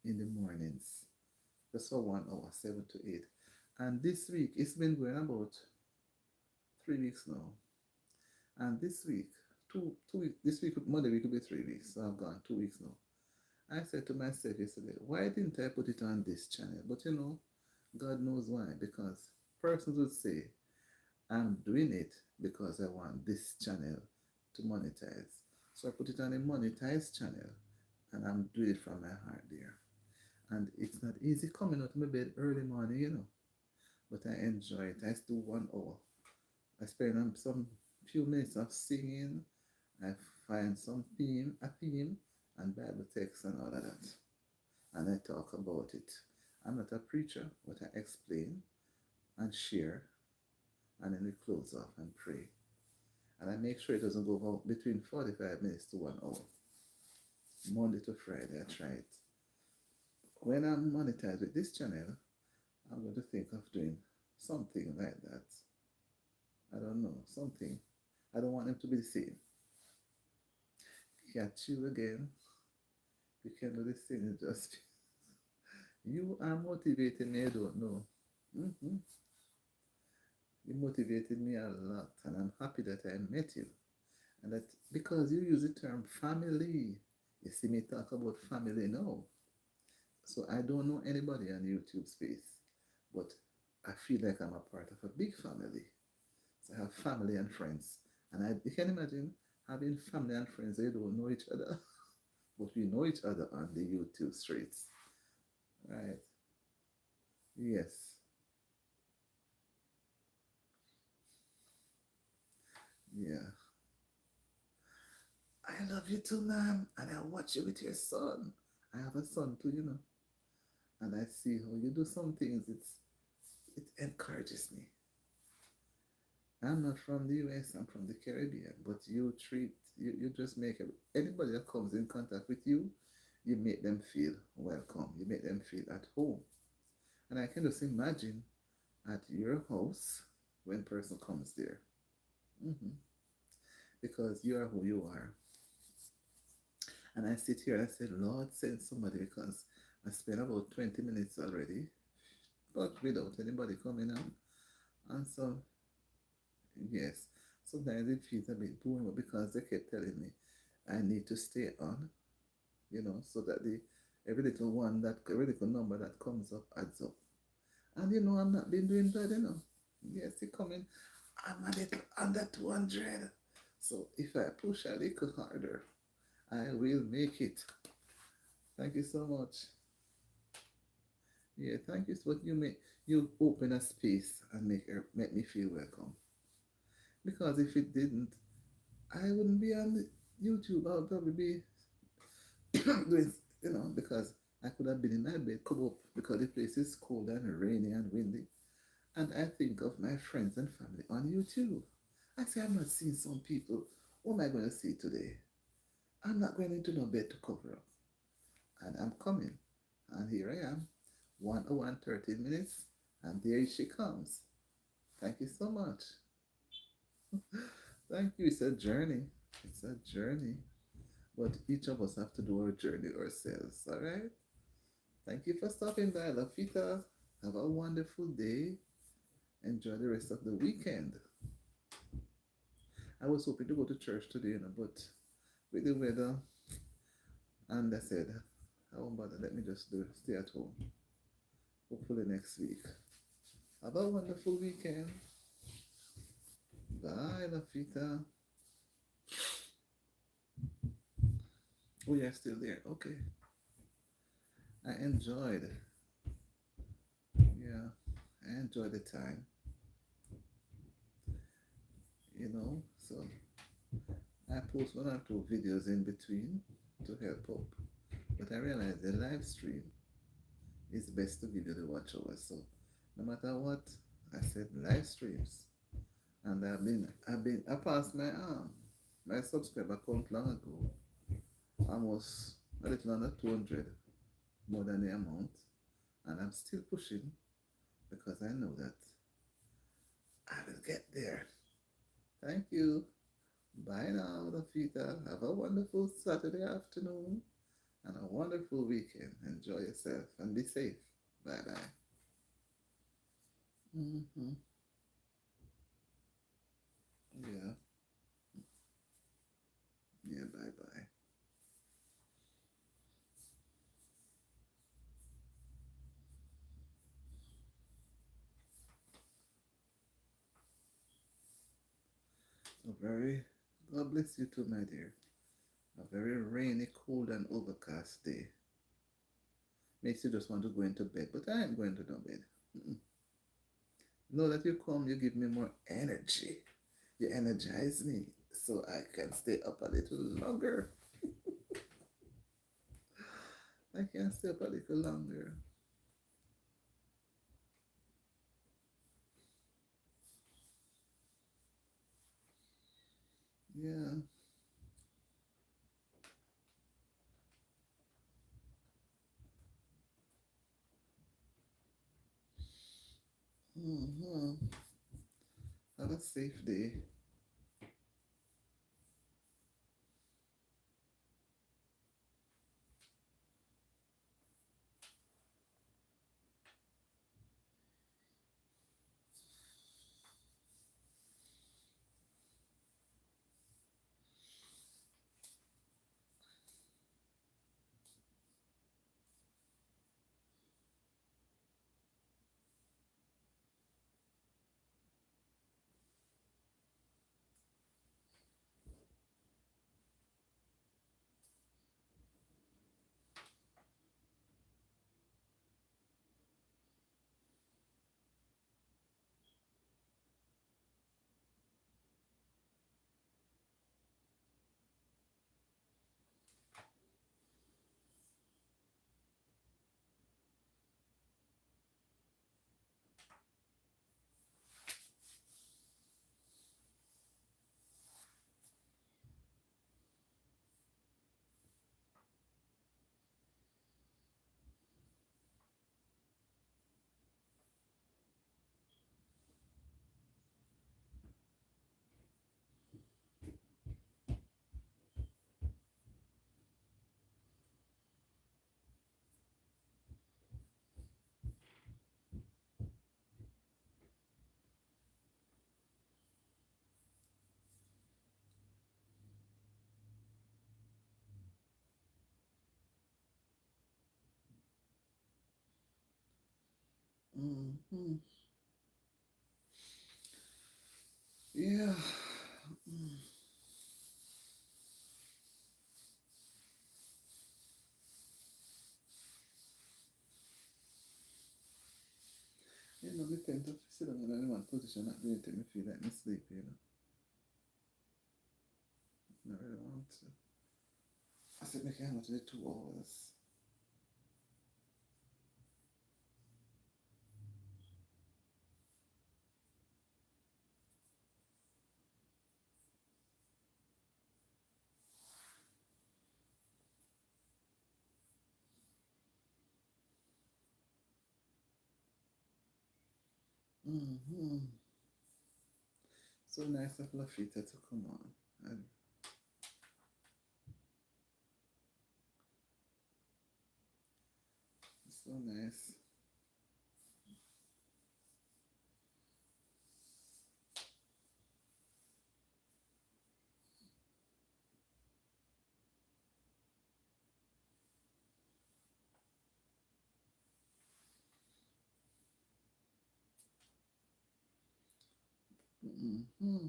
in the mornings, just for 1 hour, 7 to 8. And this week, it's been going about 3 weeks now. And this week, two weeks, this week, Monday week will be 3 weeks. So I've gone 2 weeks now. I said to myself yesterday, why didn't I put it on this channel? But God knows why. Because persons would say, I'm doing it because I want this channel to monetize. So I put it on a monetized channel and I'm doing it from my heart there. And it's not easy coming out of my bed early morning. But I enjoy it. I do 1 hour. I spend some few minutes of singing. I find a theme, and Bible text and all of that. And I talk about it. I'm not a preacher, but I explain and share, and then we close off and pray. And I make sure it doesn't go about between 45 minutes to 1 hour. Monday to Friday, I try it. When I'm monetized with this channel, I'm going to think of doing something like that. I don't know, something. I don't want them to be the same. Catch you again. You can do the same. Just you are motivating me. I don't know. hmm You motivated me a lot, and I'm happy that I met you. And that because you use the term family, you see me talk about family now. So I don't know anybody on YouTube space, but I feel like I'm a part of a big family. So I have family and friends. And you can imagine having family and friends, they don't know each other, but we know each other on the YouTube streets. Right? Yes. Yeah. I love you too, ma'am. And I watch you with your son. I have a son too. And I see how you do some things. It encourages me. I'm not from the US, I'm from the Caribbean, but you just make anybody that comes in contact with you, you make them feel welcome. You make them feel at home. And I can just imagine at your house when person comes there. hmm Because you are who you are. And I sit here and I say, Lord, send somebody because I spent about 20 minutes already, but without anybody coming on. And so, yes, sometimes it feels a bit boring, but because they kept telling me I need to stay on, so that every little number that comes up adds up. And I'm not been doing bad. Yes, it coming. I'm a little under 200. So if I push a little harder, I will make it. Thank you so much. Yeah, thank you. But you open a space and make me feel welcome. Because if it didn't, I wouldn't be on the YouTube. I would probably be doing, because I could have been in my bed, come up, because the place is cold and rainy and windy. And I think of my friends and family on YouTube. I say, I'm not seeing some people. What am I going to see today? I'm not going into no bed to cover up. And I'm coming. And here I am, 1 hour and 13 minutes. And there she comes. Thank you so much. Thank you. It's a journey. It's a journey. But each of us have to do our journey ourselves. All right? Thank you for stopping by, Lafita. Have a wonderful day. Enjoy the rest of the weekend. I was hoping to go to church today, but with the weather, and I said, I won't bother. Let me just stay at home. Hopefully next week. Have a wonderful weekend. Bye, Lafita. Oh, you're still there. Okay. I enjoyed. Yeah, I enjoyed the time. So I post 1 or 2 videos in between to help out. But I realized the live stream is best to give you the watch hours. So no matter what, I said live streams. And I passed my subscriber count long ago, almost a little under 200, more than the amount, and I'm still pushing because I know that I will get there. Thank you. Bye now, Lafita. Have a wonderful Saturday afternoon and a wonderful weekend. Enjoy yourself and be safe. Bye bye. Hmm. Yeah. Yeah. Bye bye. A very God bless you too, my dear. A very rainy, cold, and overcast day. Makes you just want to go into bed, but I ain't going to no bed. Mm-mm. Know that you come, you give me more energy. You energize me so I can stay up a little longer. I can stay up a little longer. Yeah. Hmm. Have a safe day. Hmm. Yeah. Mm. Me tend to sit down in one position that really make me feel like me sleep. I really want to. I said, make it handle to the 2 hours. Mm-hmm. So nice of Lafita to come on. And so nice. Mm-hmm.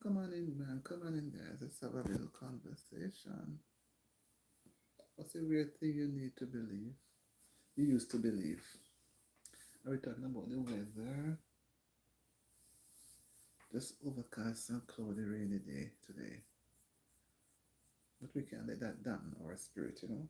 Come on in, man. Come on in, guys. Let's have a little conversation. What's the weird thing you need to believe? You used to believe. Are we talking about the weather? Just overcast and cloudy rainy day today. But we can't let that dampen our spirit, you know?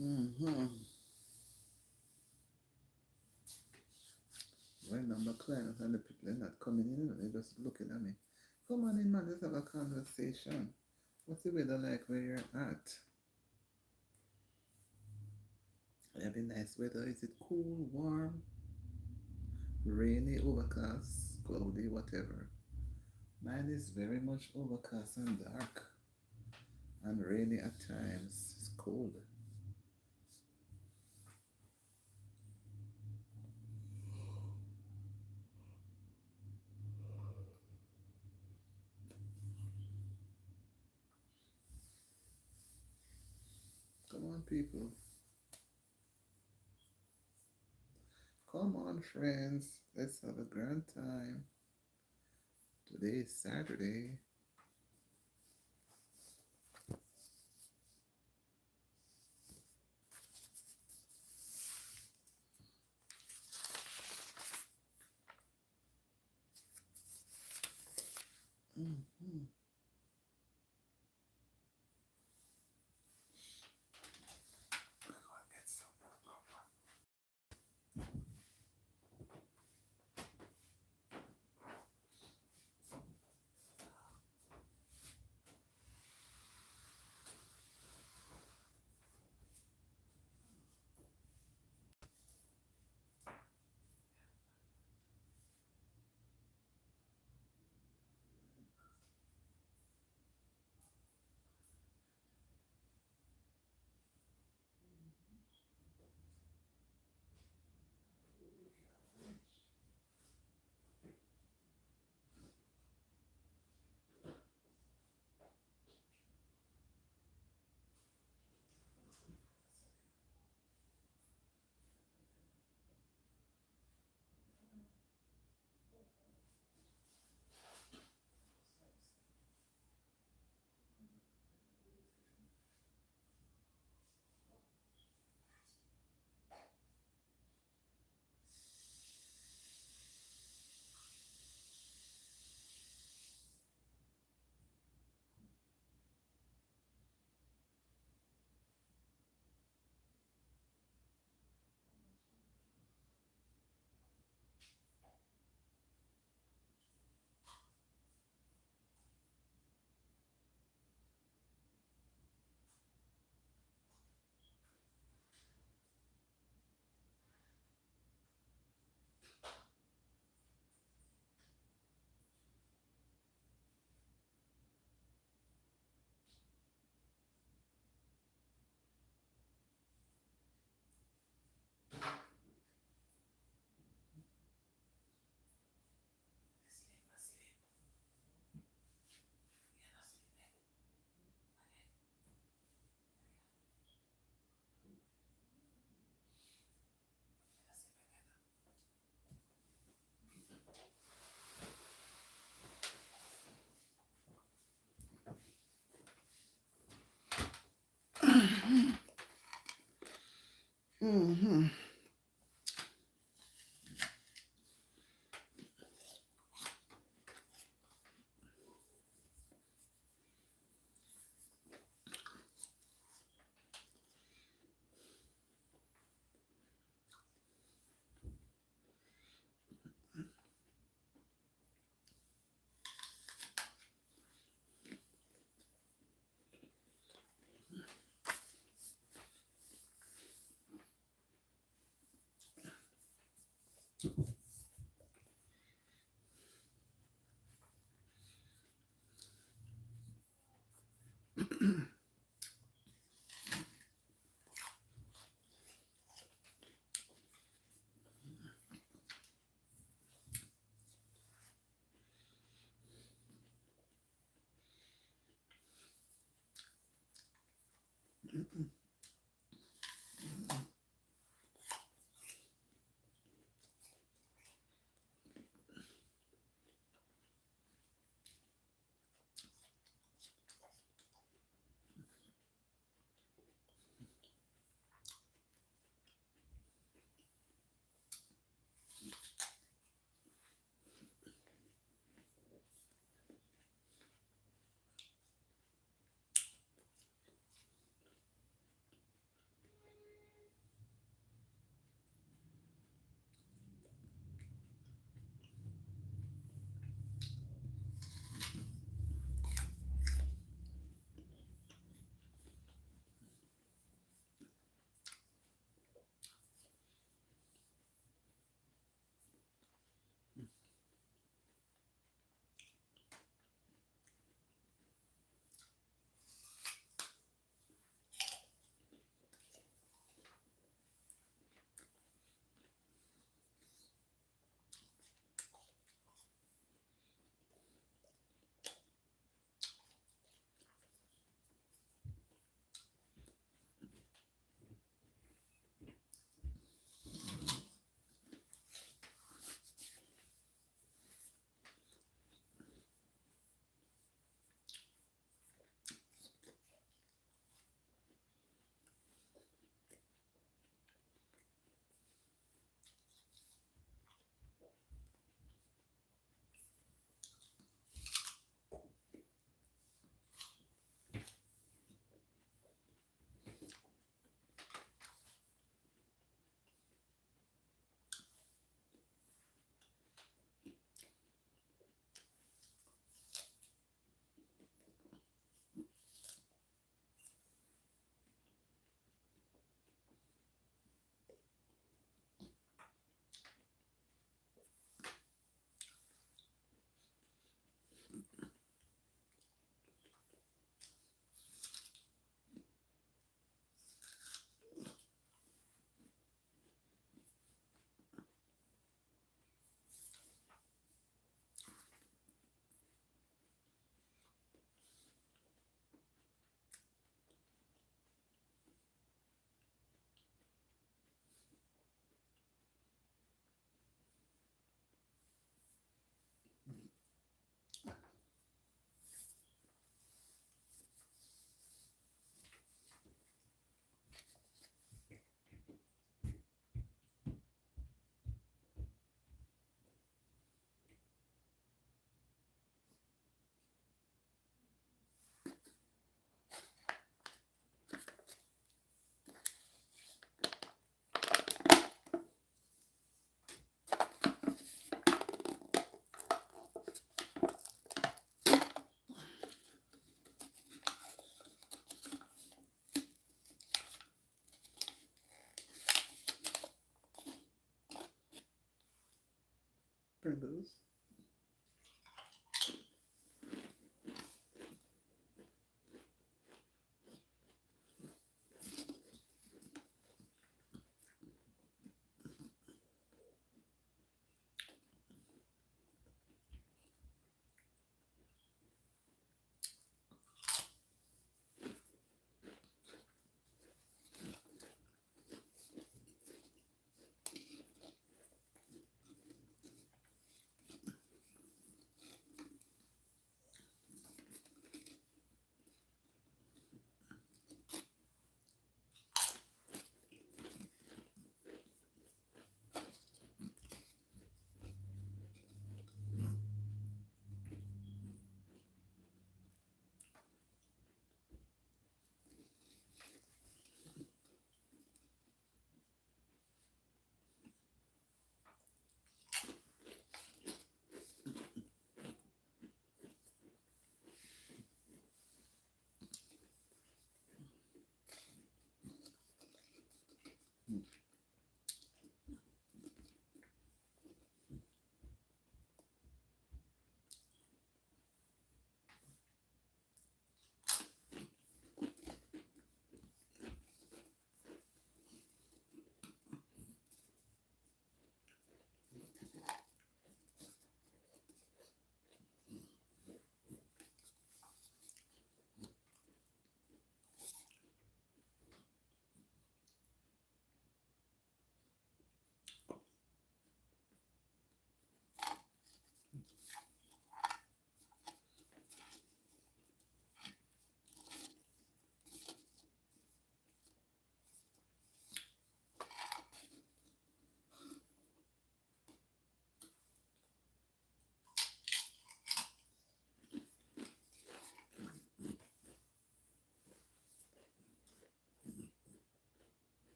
Mm-hmm. Right now, my clients and the people are not coming in, they're just looking at me. Come on in, man, let's have a conversation. What's the weather like where you're at? Having nice weather. Is it cool, warm, rainy, overcast, cloudy, whatever? Mine is very much overcast and dark and rainy at times. It's cold. Come on, people. Come on, friends. Let's have a grand time. Today is Saturday. Mm-hmm. Mm-hmm. Pringles.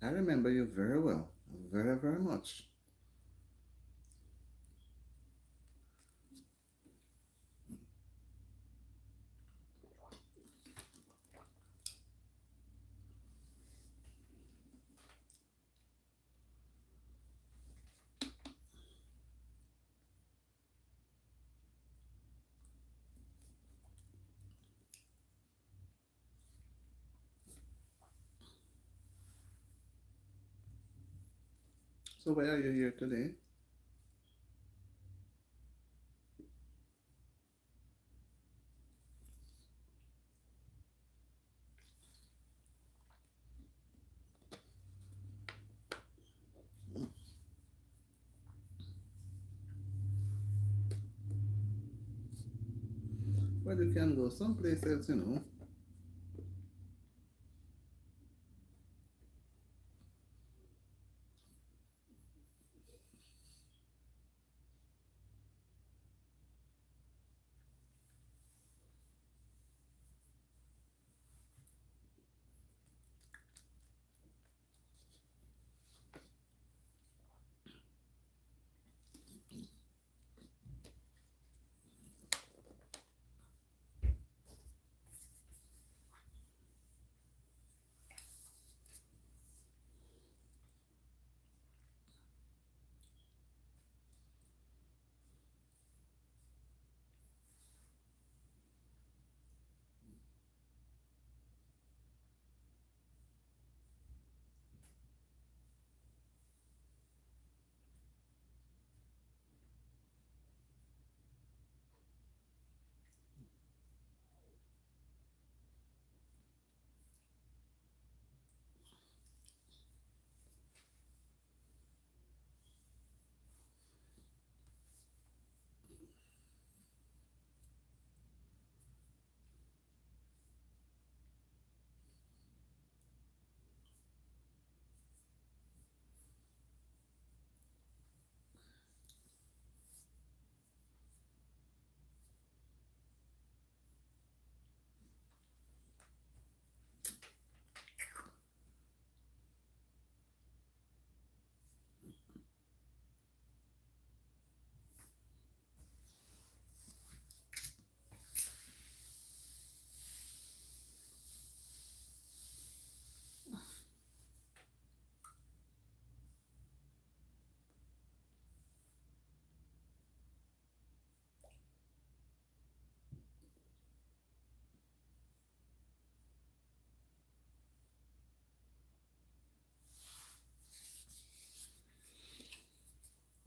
I remember you very well, very, very much. So why are you here today? Well, you can go someplace else, you know.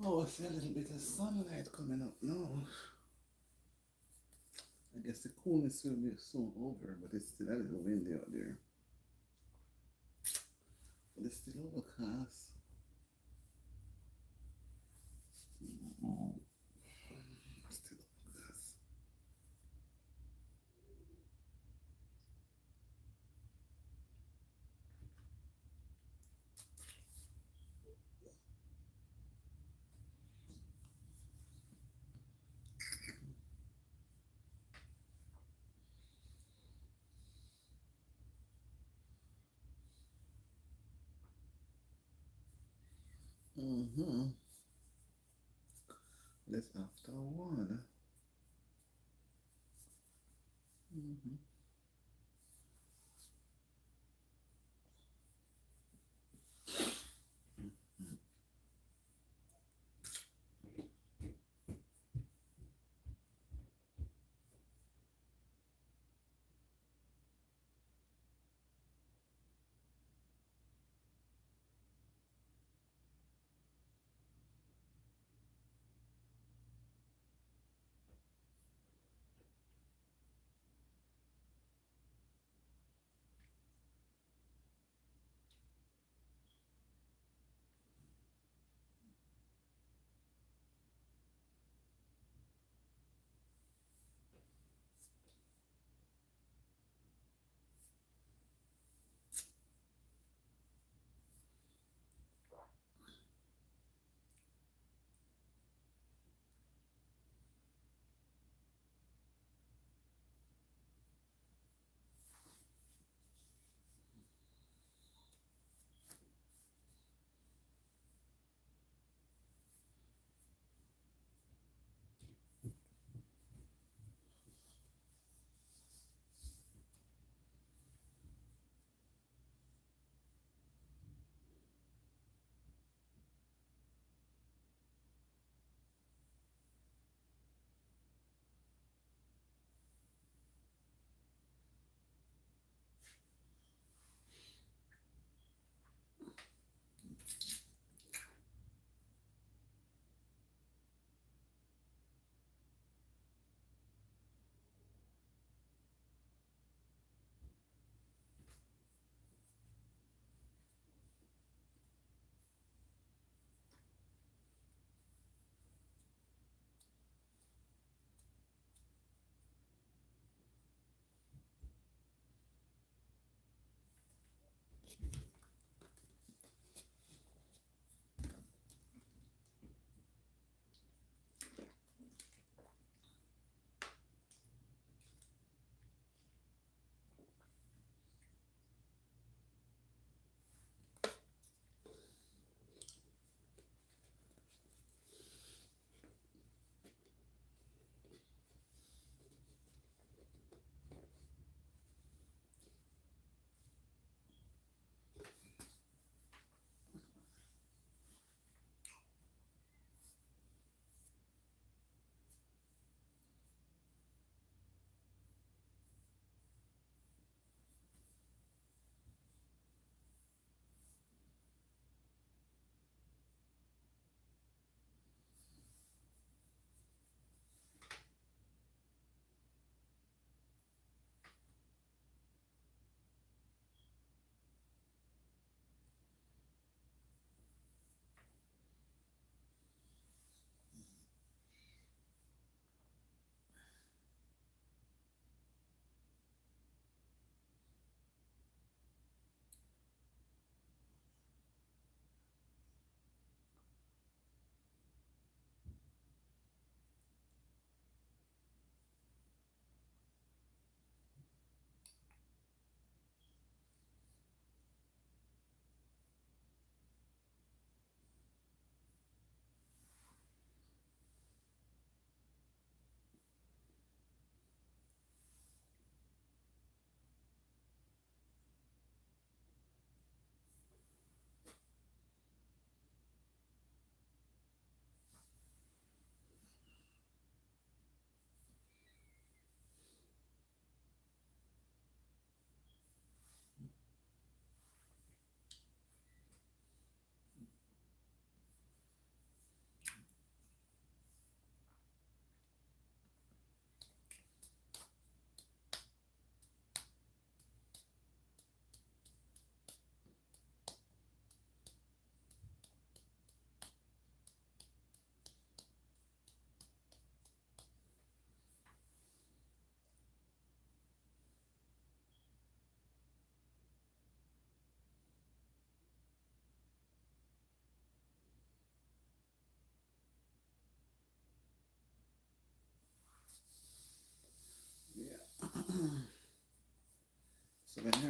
Oh, I see a little bit of sunlight coming up now. I guess the coolness will be soon over, but it's still a little windy out there. But it's still overcast. Mm, still overcast. Mm-hmm. That's after one. Mm-hmm.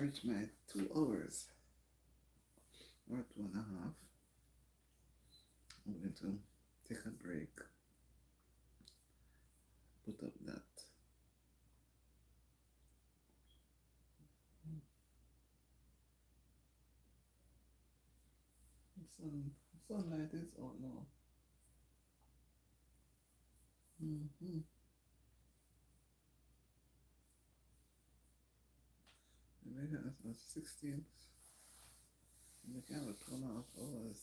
reached my 2 hours or 2.5. I'm going to take a break, put up that sun. Sunlight is out now. Mm-hmm. Maybe that's 16. You can have 2.5 hours.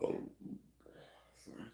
Oh, sorry.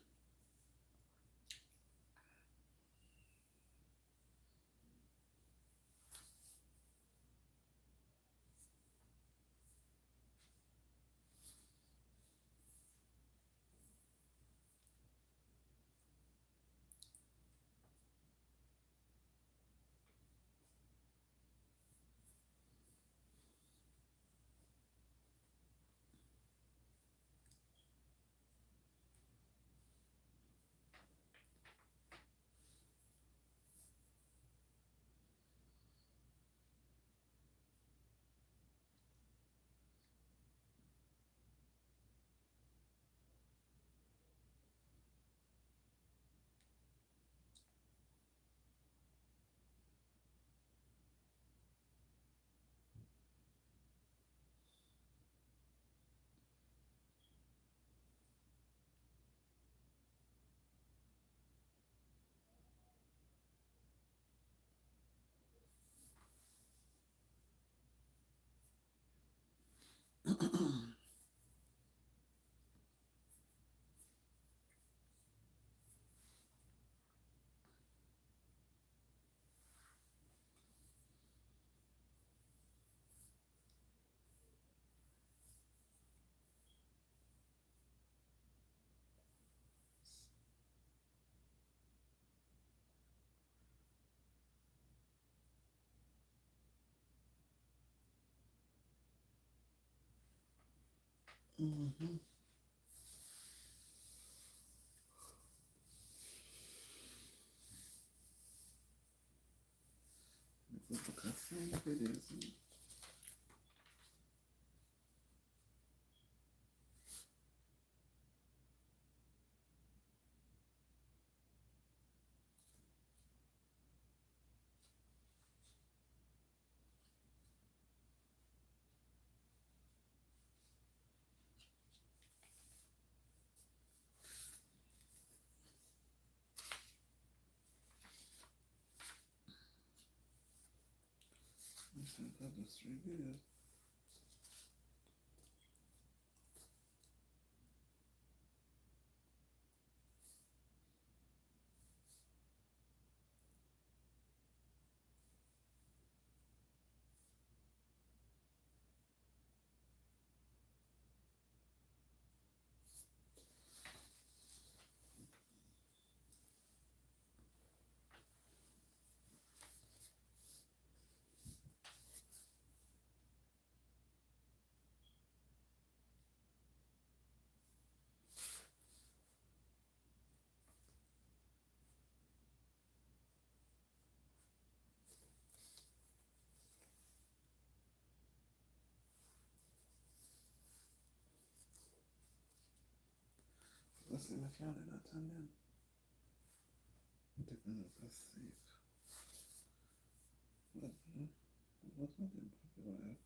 Mm-hmm. Let's look at some videos. I think I have those 3 videos. Let's see my calendar turn then. Take a look, let's see. What, what's my name?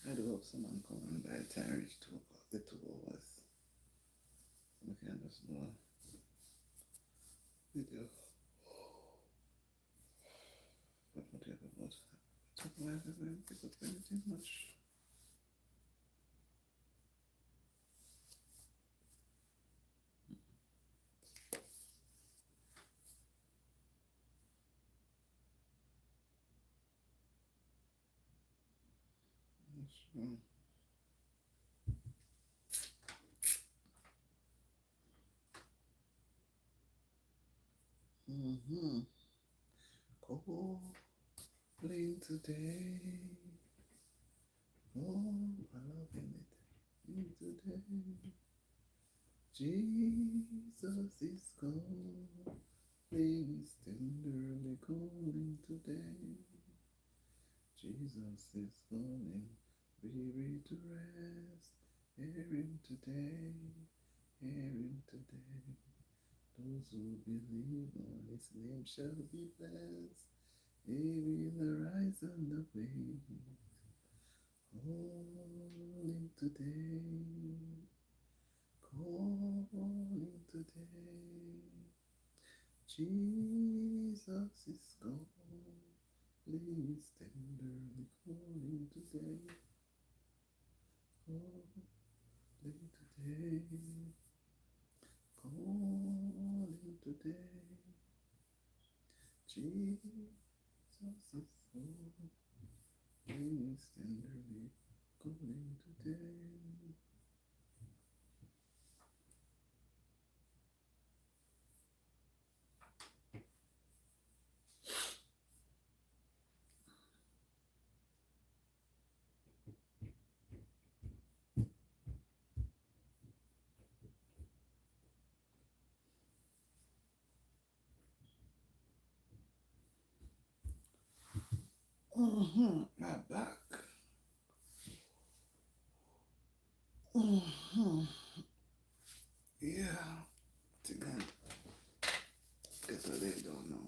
I do hope someone come and by the time I reach 2 o'clock, the 2 hours. We can just do a video. But whatever, but talk about everything, pick up anything much. So, mm-hmm. Calling today. Oh, I love it. In today. Jesus is calling, is tenderly calling today. Jesus is calling, weary to rest. Hear him today, hear him today. Those who believe on his name shall be blessed. He will arise on the wings, calling today, calling today. Jesus is calling, is tenderly calling today, calling today, calling today. Jesus is calling, is tenderly calling today. My back. Yeah, I think I guess I really don't know.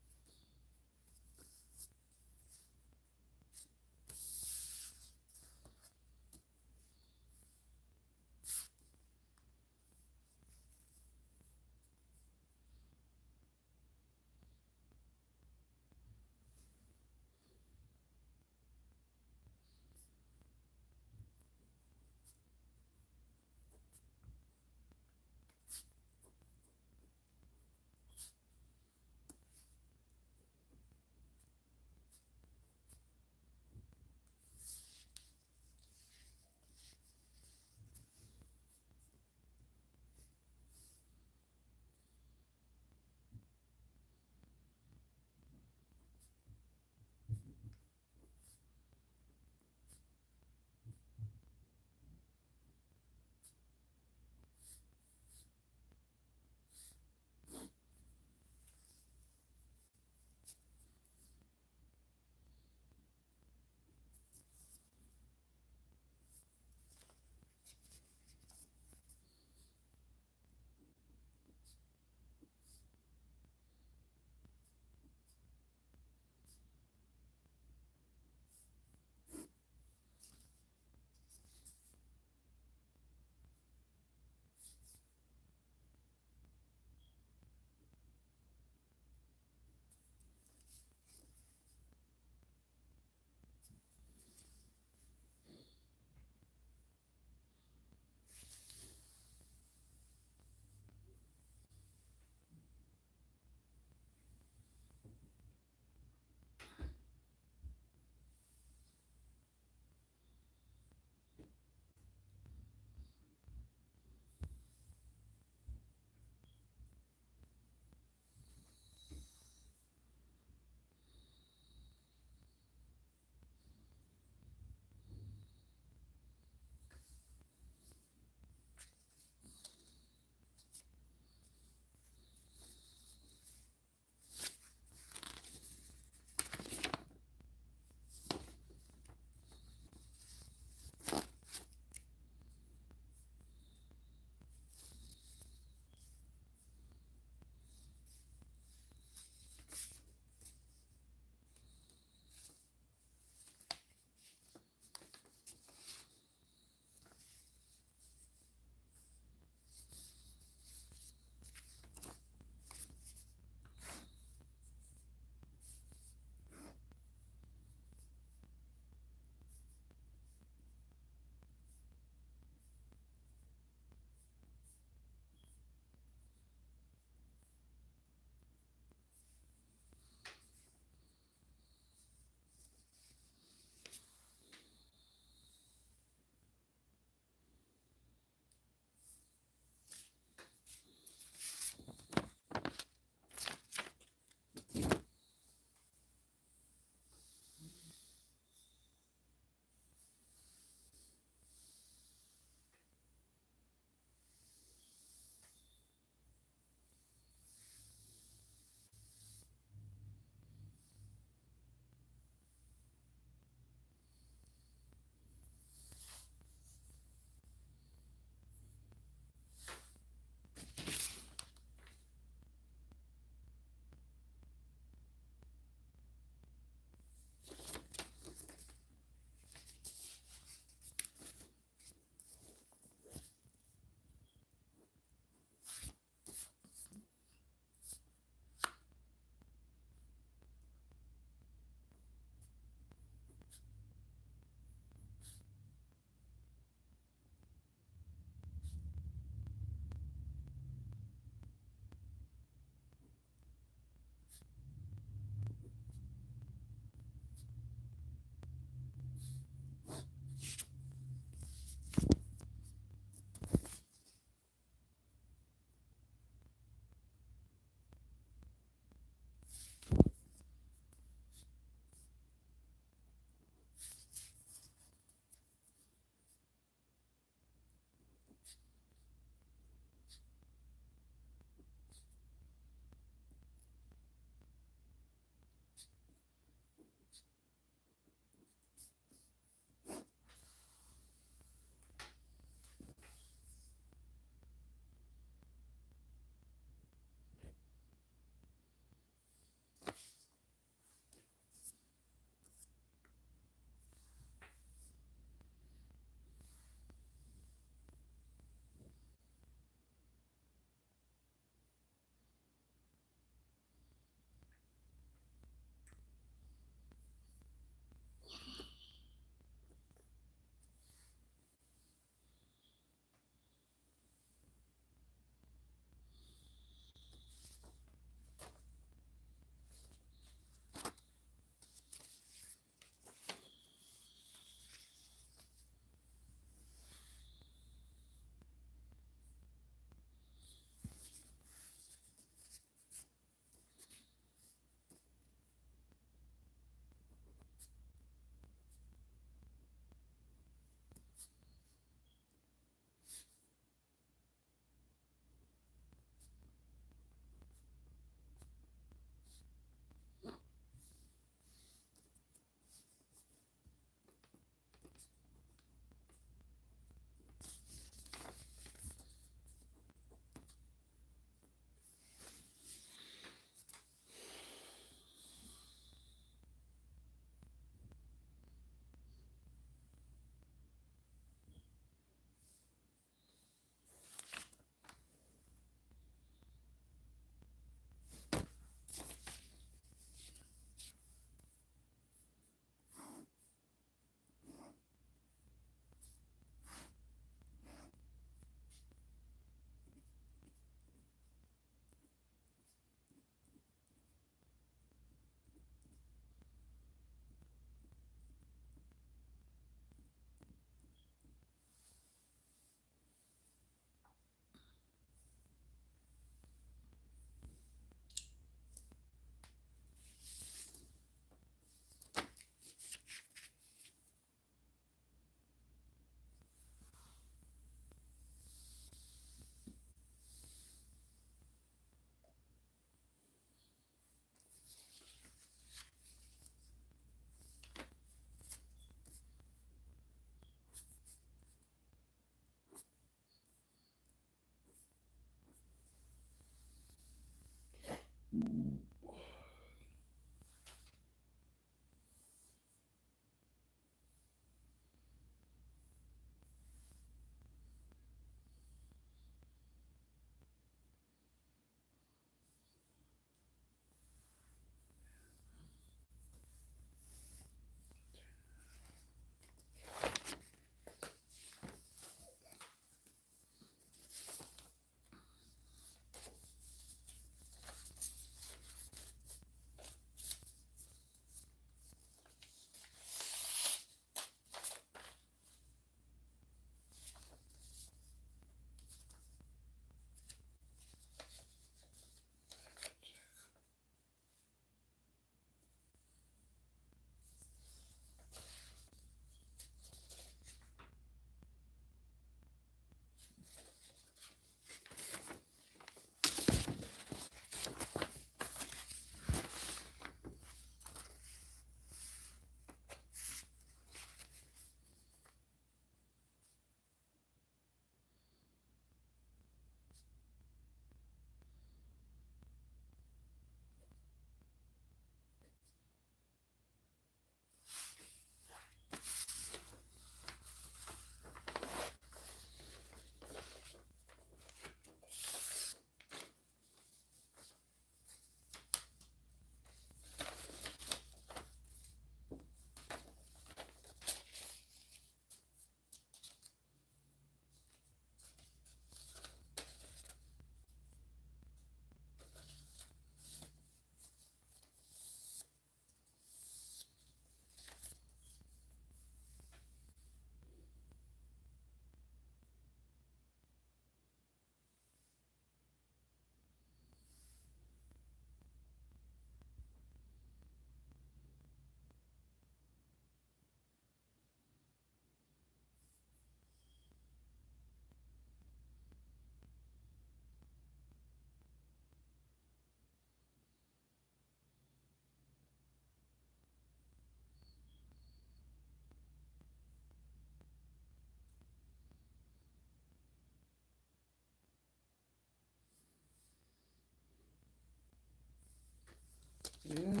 Yeah.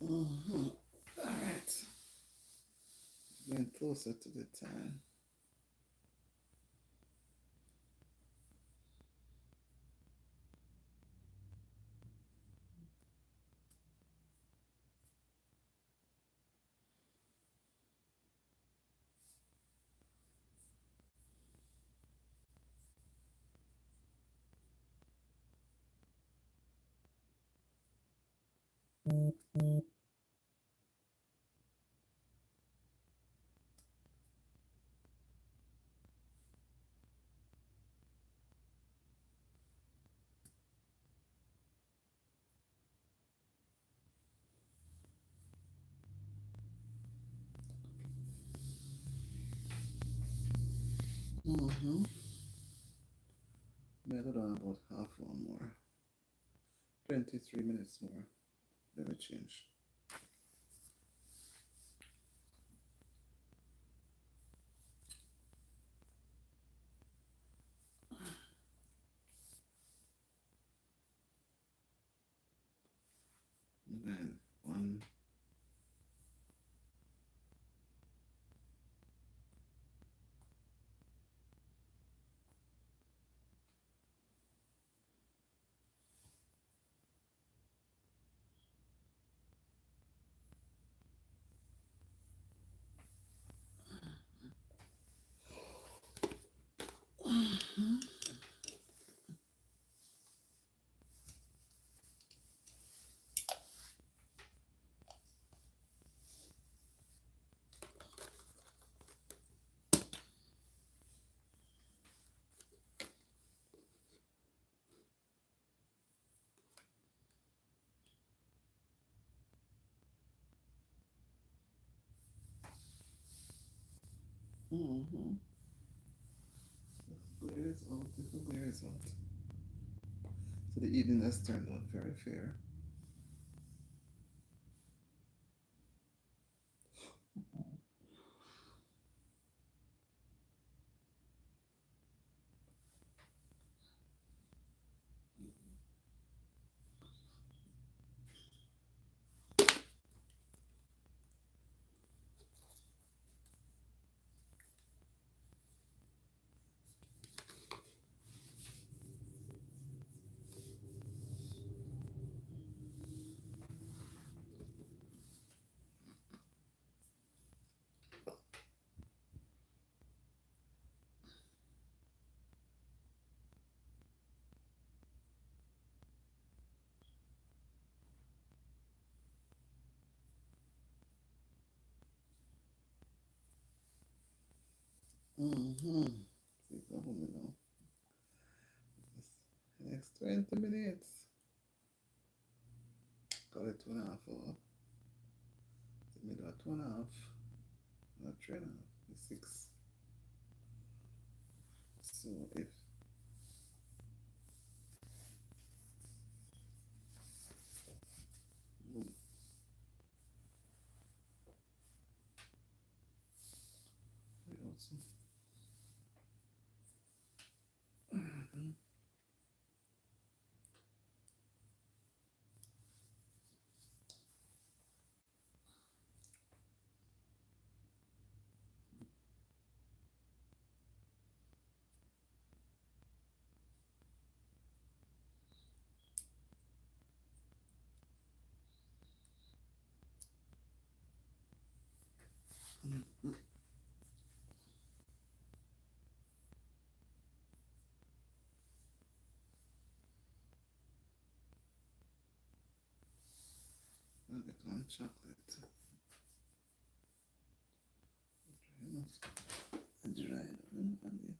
Mm-hmm. All right. Getting closer to the time. Mm-hmm. Maybe on about half one more. 23 minutes more. Let me change. Then one. Mm-hmm. Glares out. Little glares out. So the evening has turned out very fair. Mm-hmm. Keep going, you know. Next 20 minutes. Call it 2.5 hours. The middle of 2.5. Not 3.5. It's 6. So if we also Mm. I'll get one chocolate. Dry one again.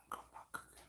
Come back again.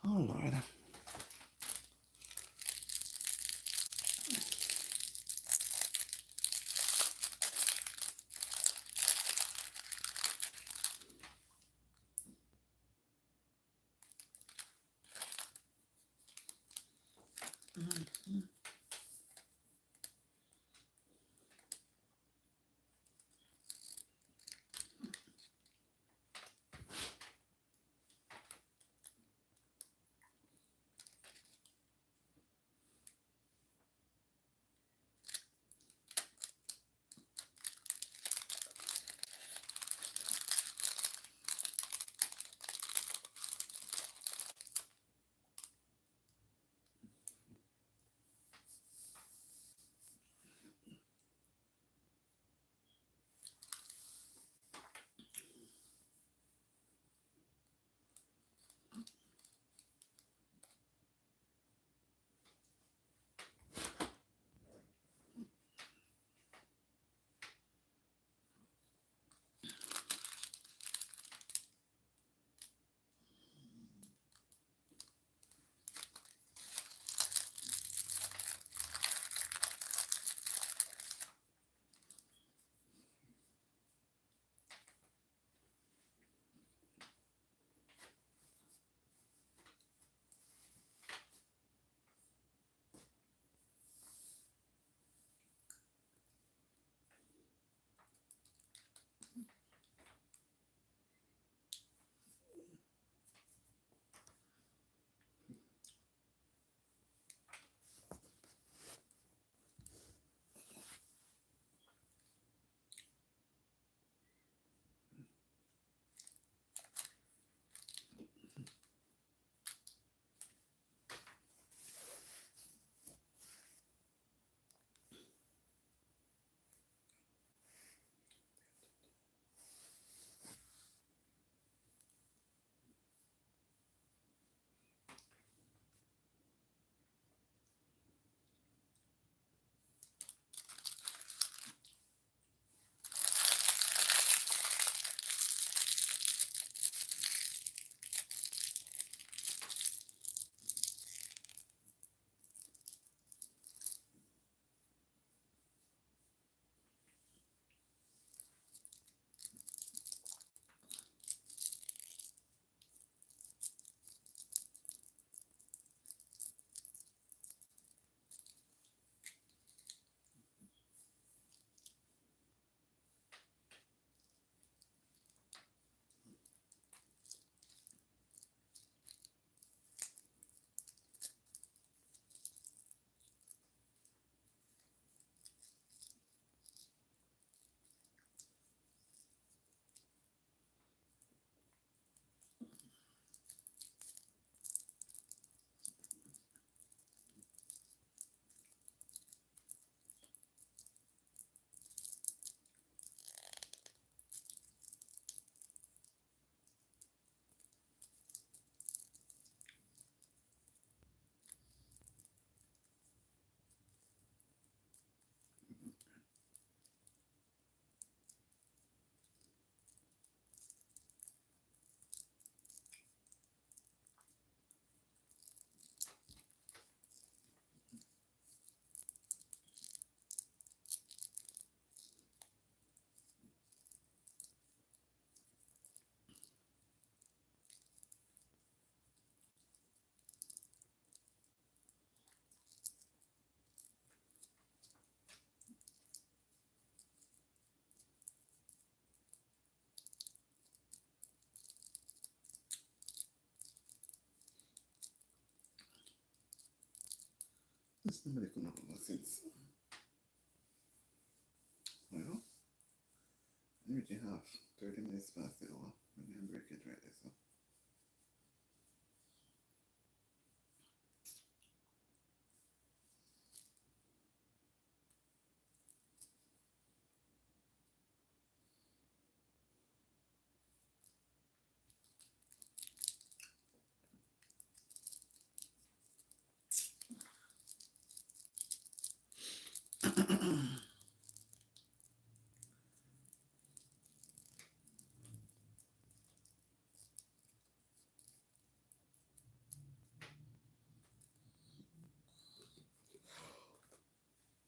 Oh Lord. This nobody come up with since. Well, I already have 30 minutes past the hour. I'm gonna break it right there, so.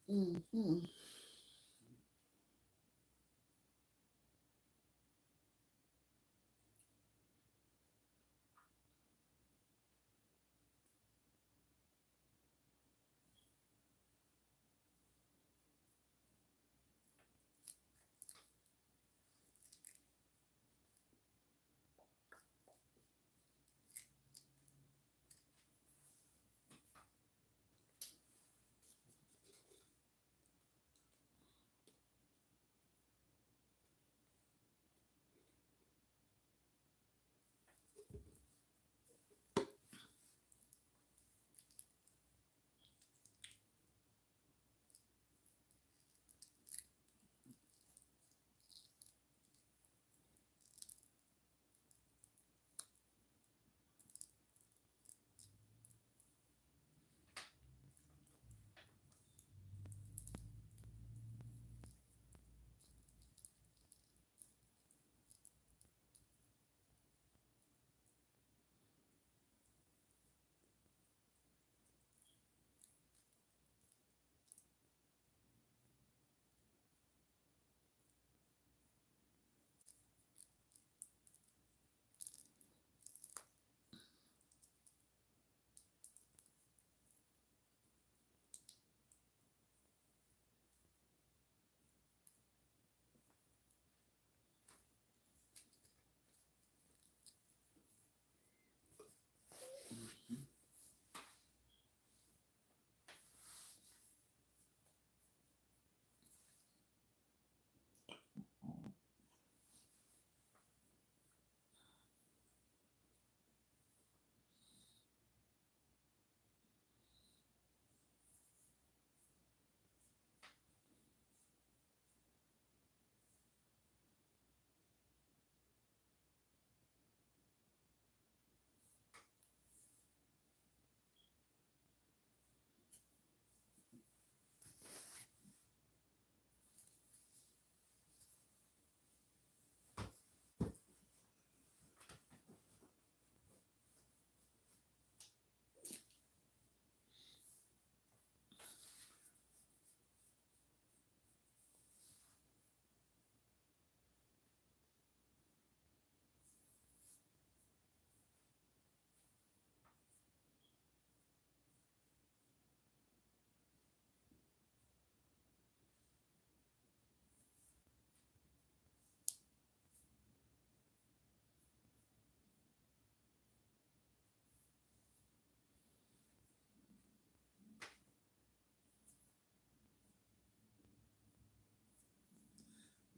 Mm-hmm.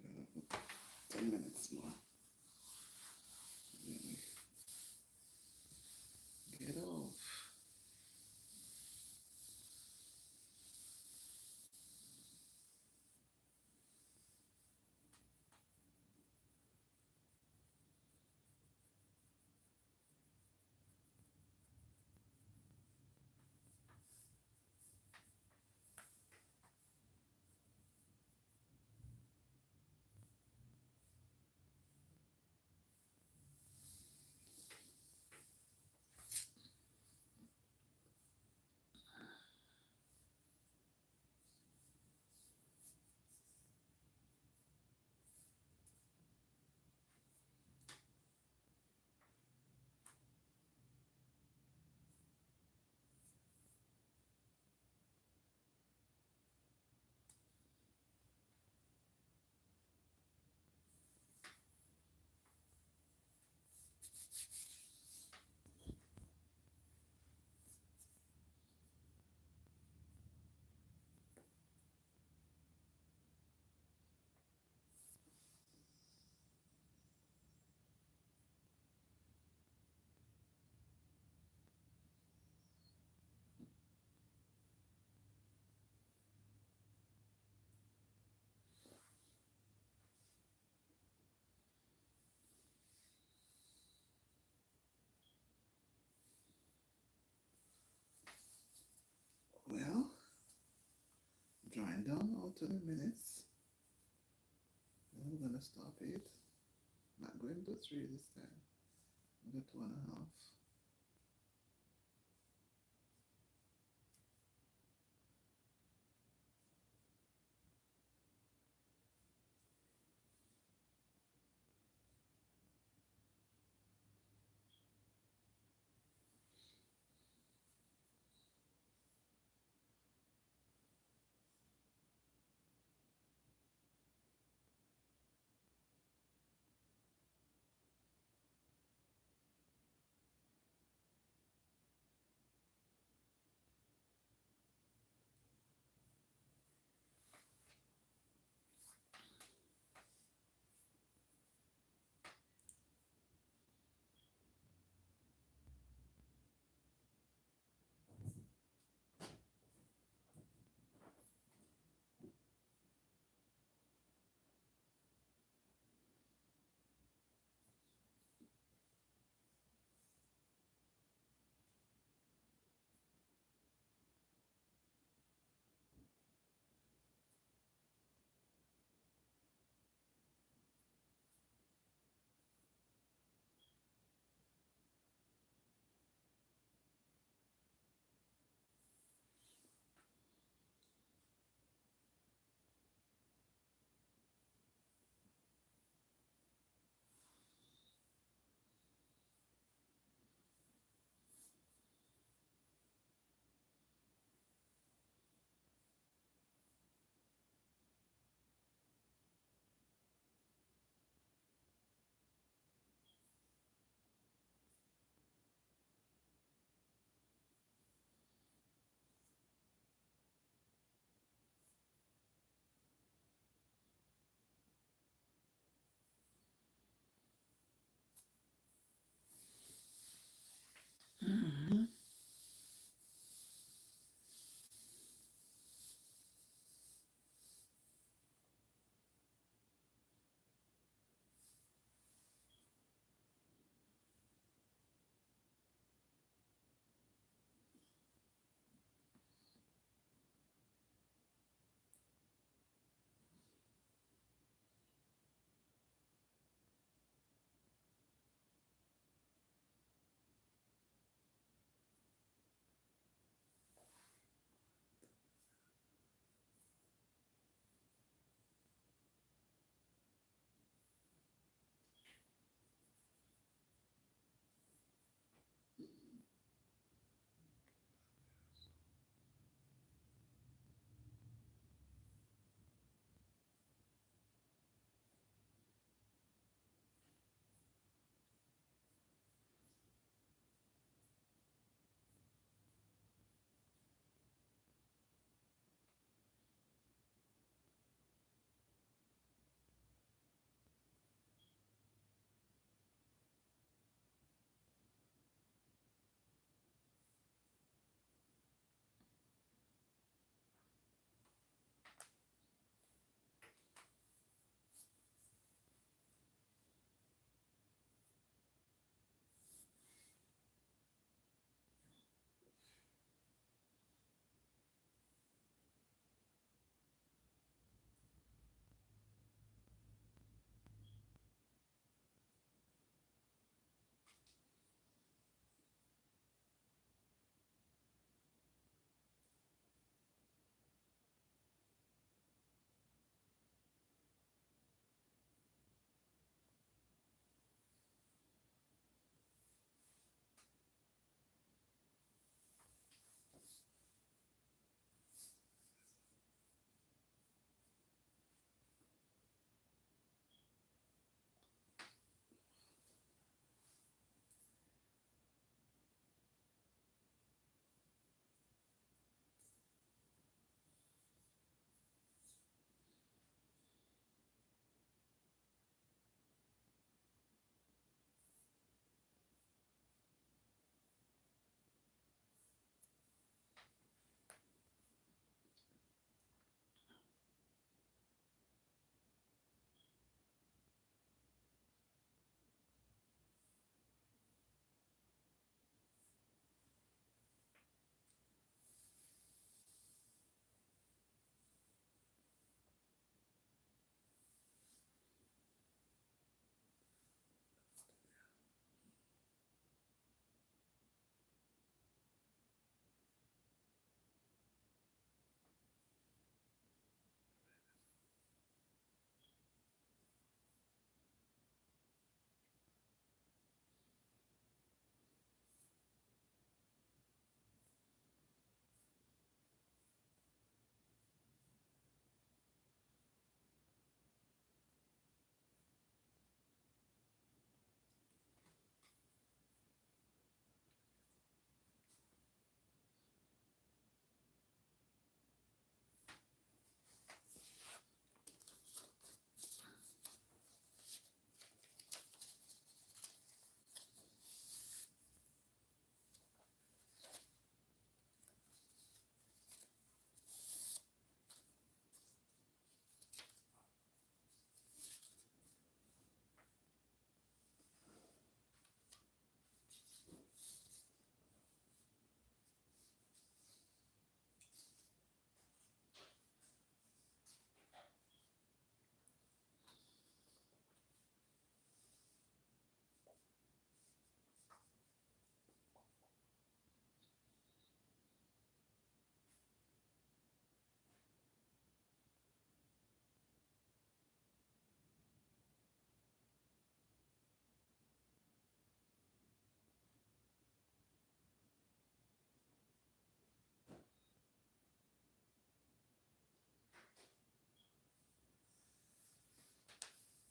Uh, 10 minutes more. Get off. 20 minutes. And I'm gonna stop it. Not going to three this time. I'm going to 2.5.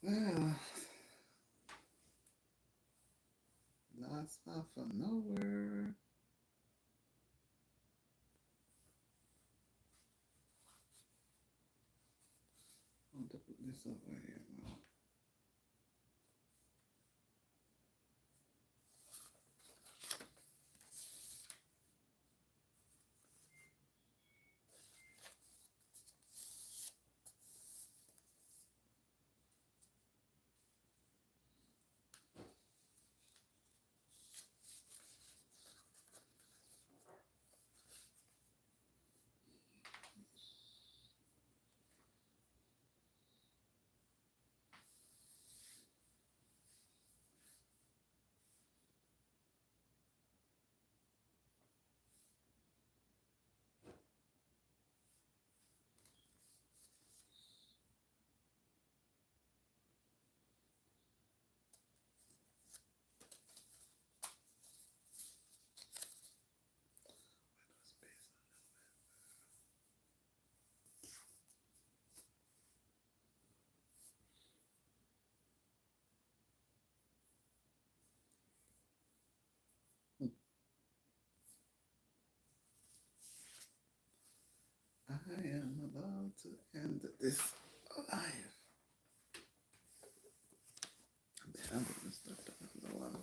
Well, last half an hour. I want to put this over here now. I am about to end this live. Then I'm gonna start another one.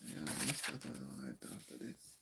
Yeah, I'm gonna start another one right after this.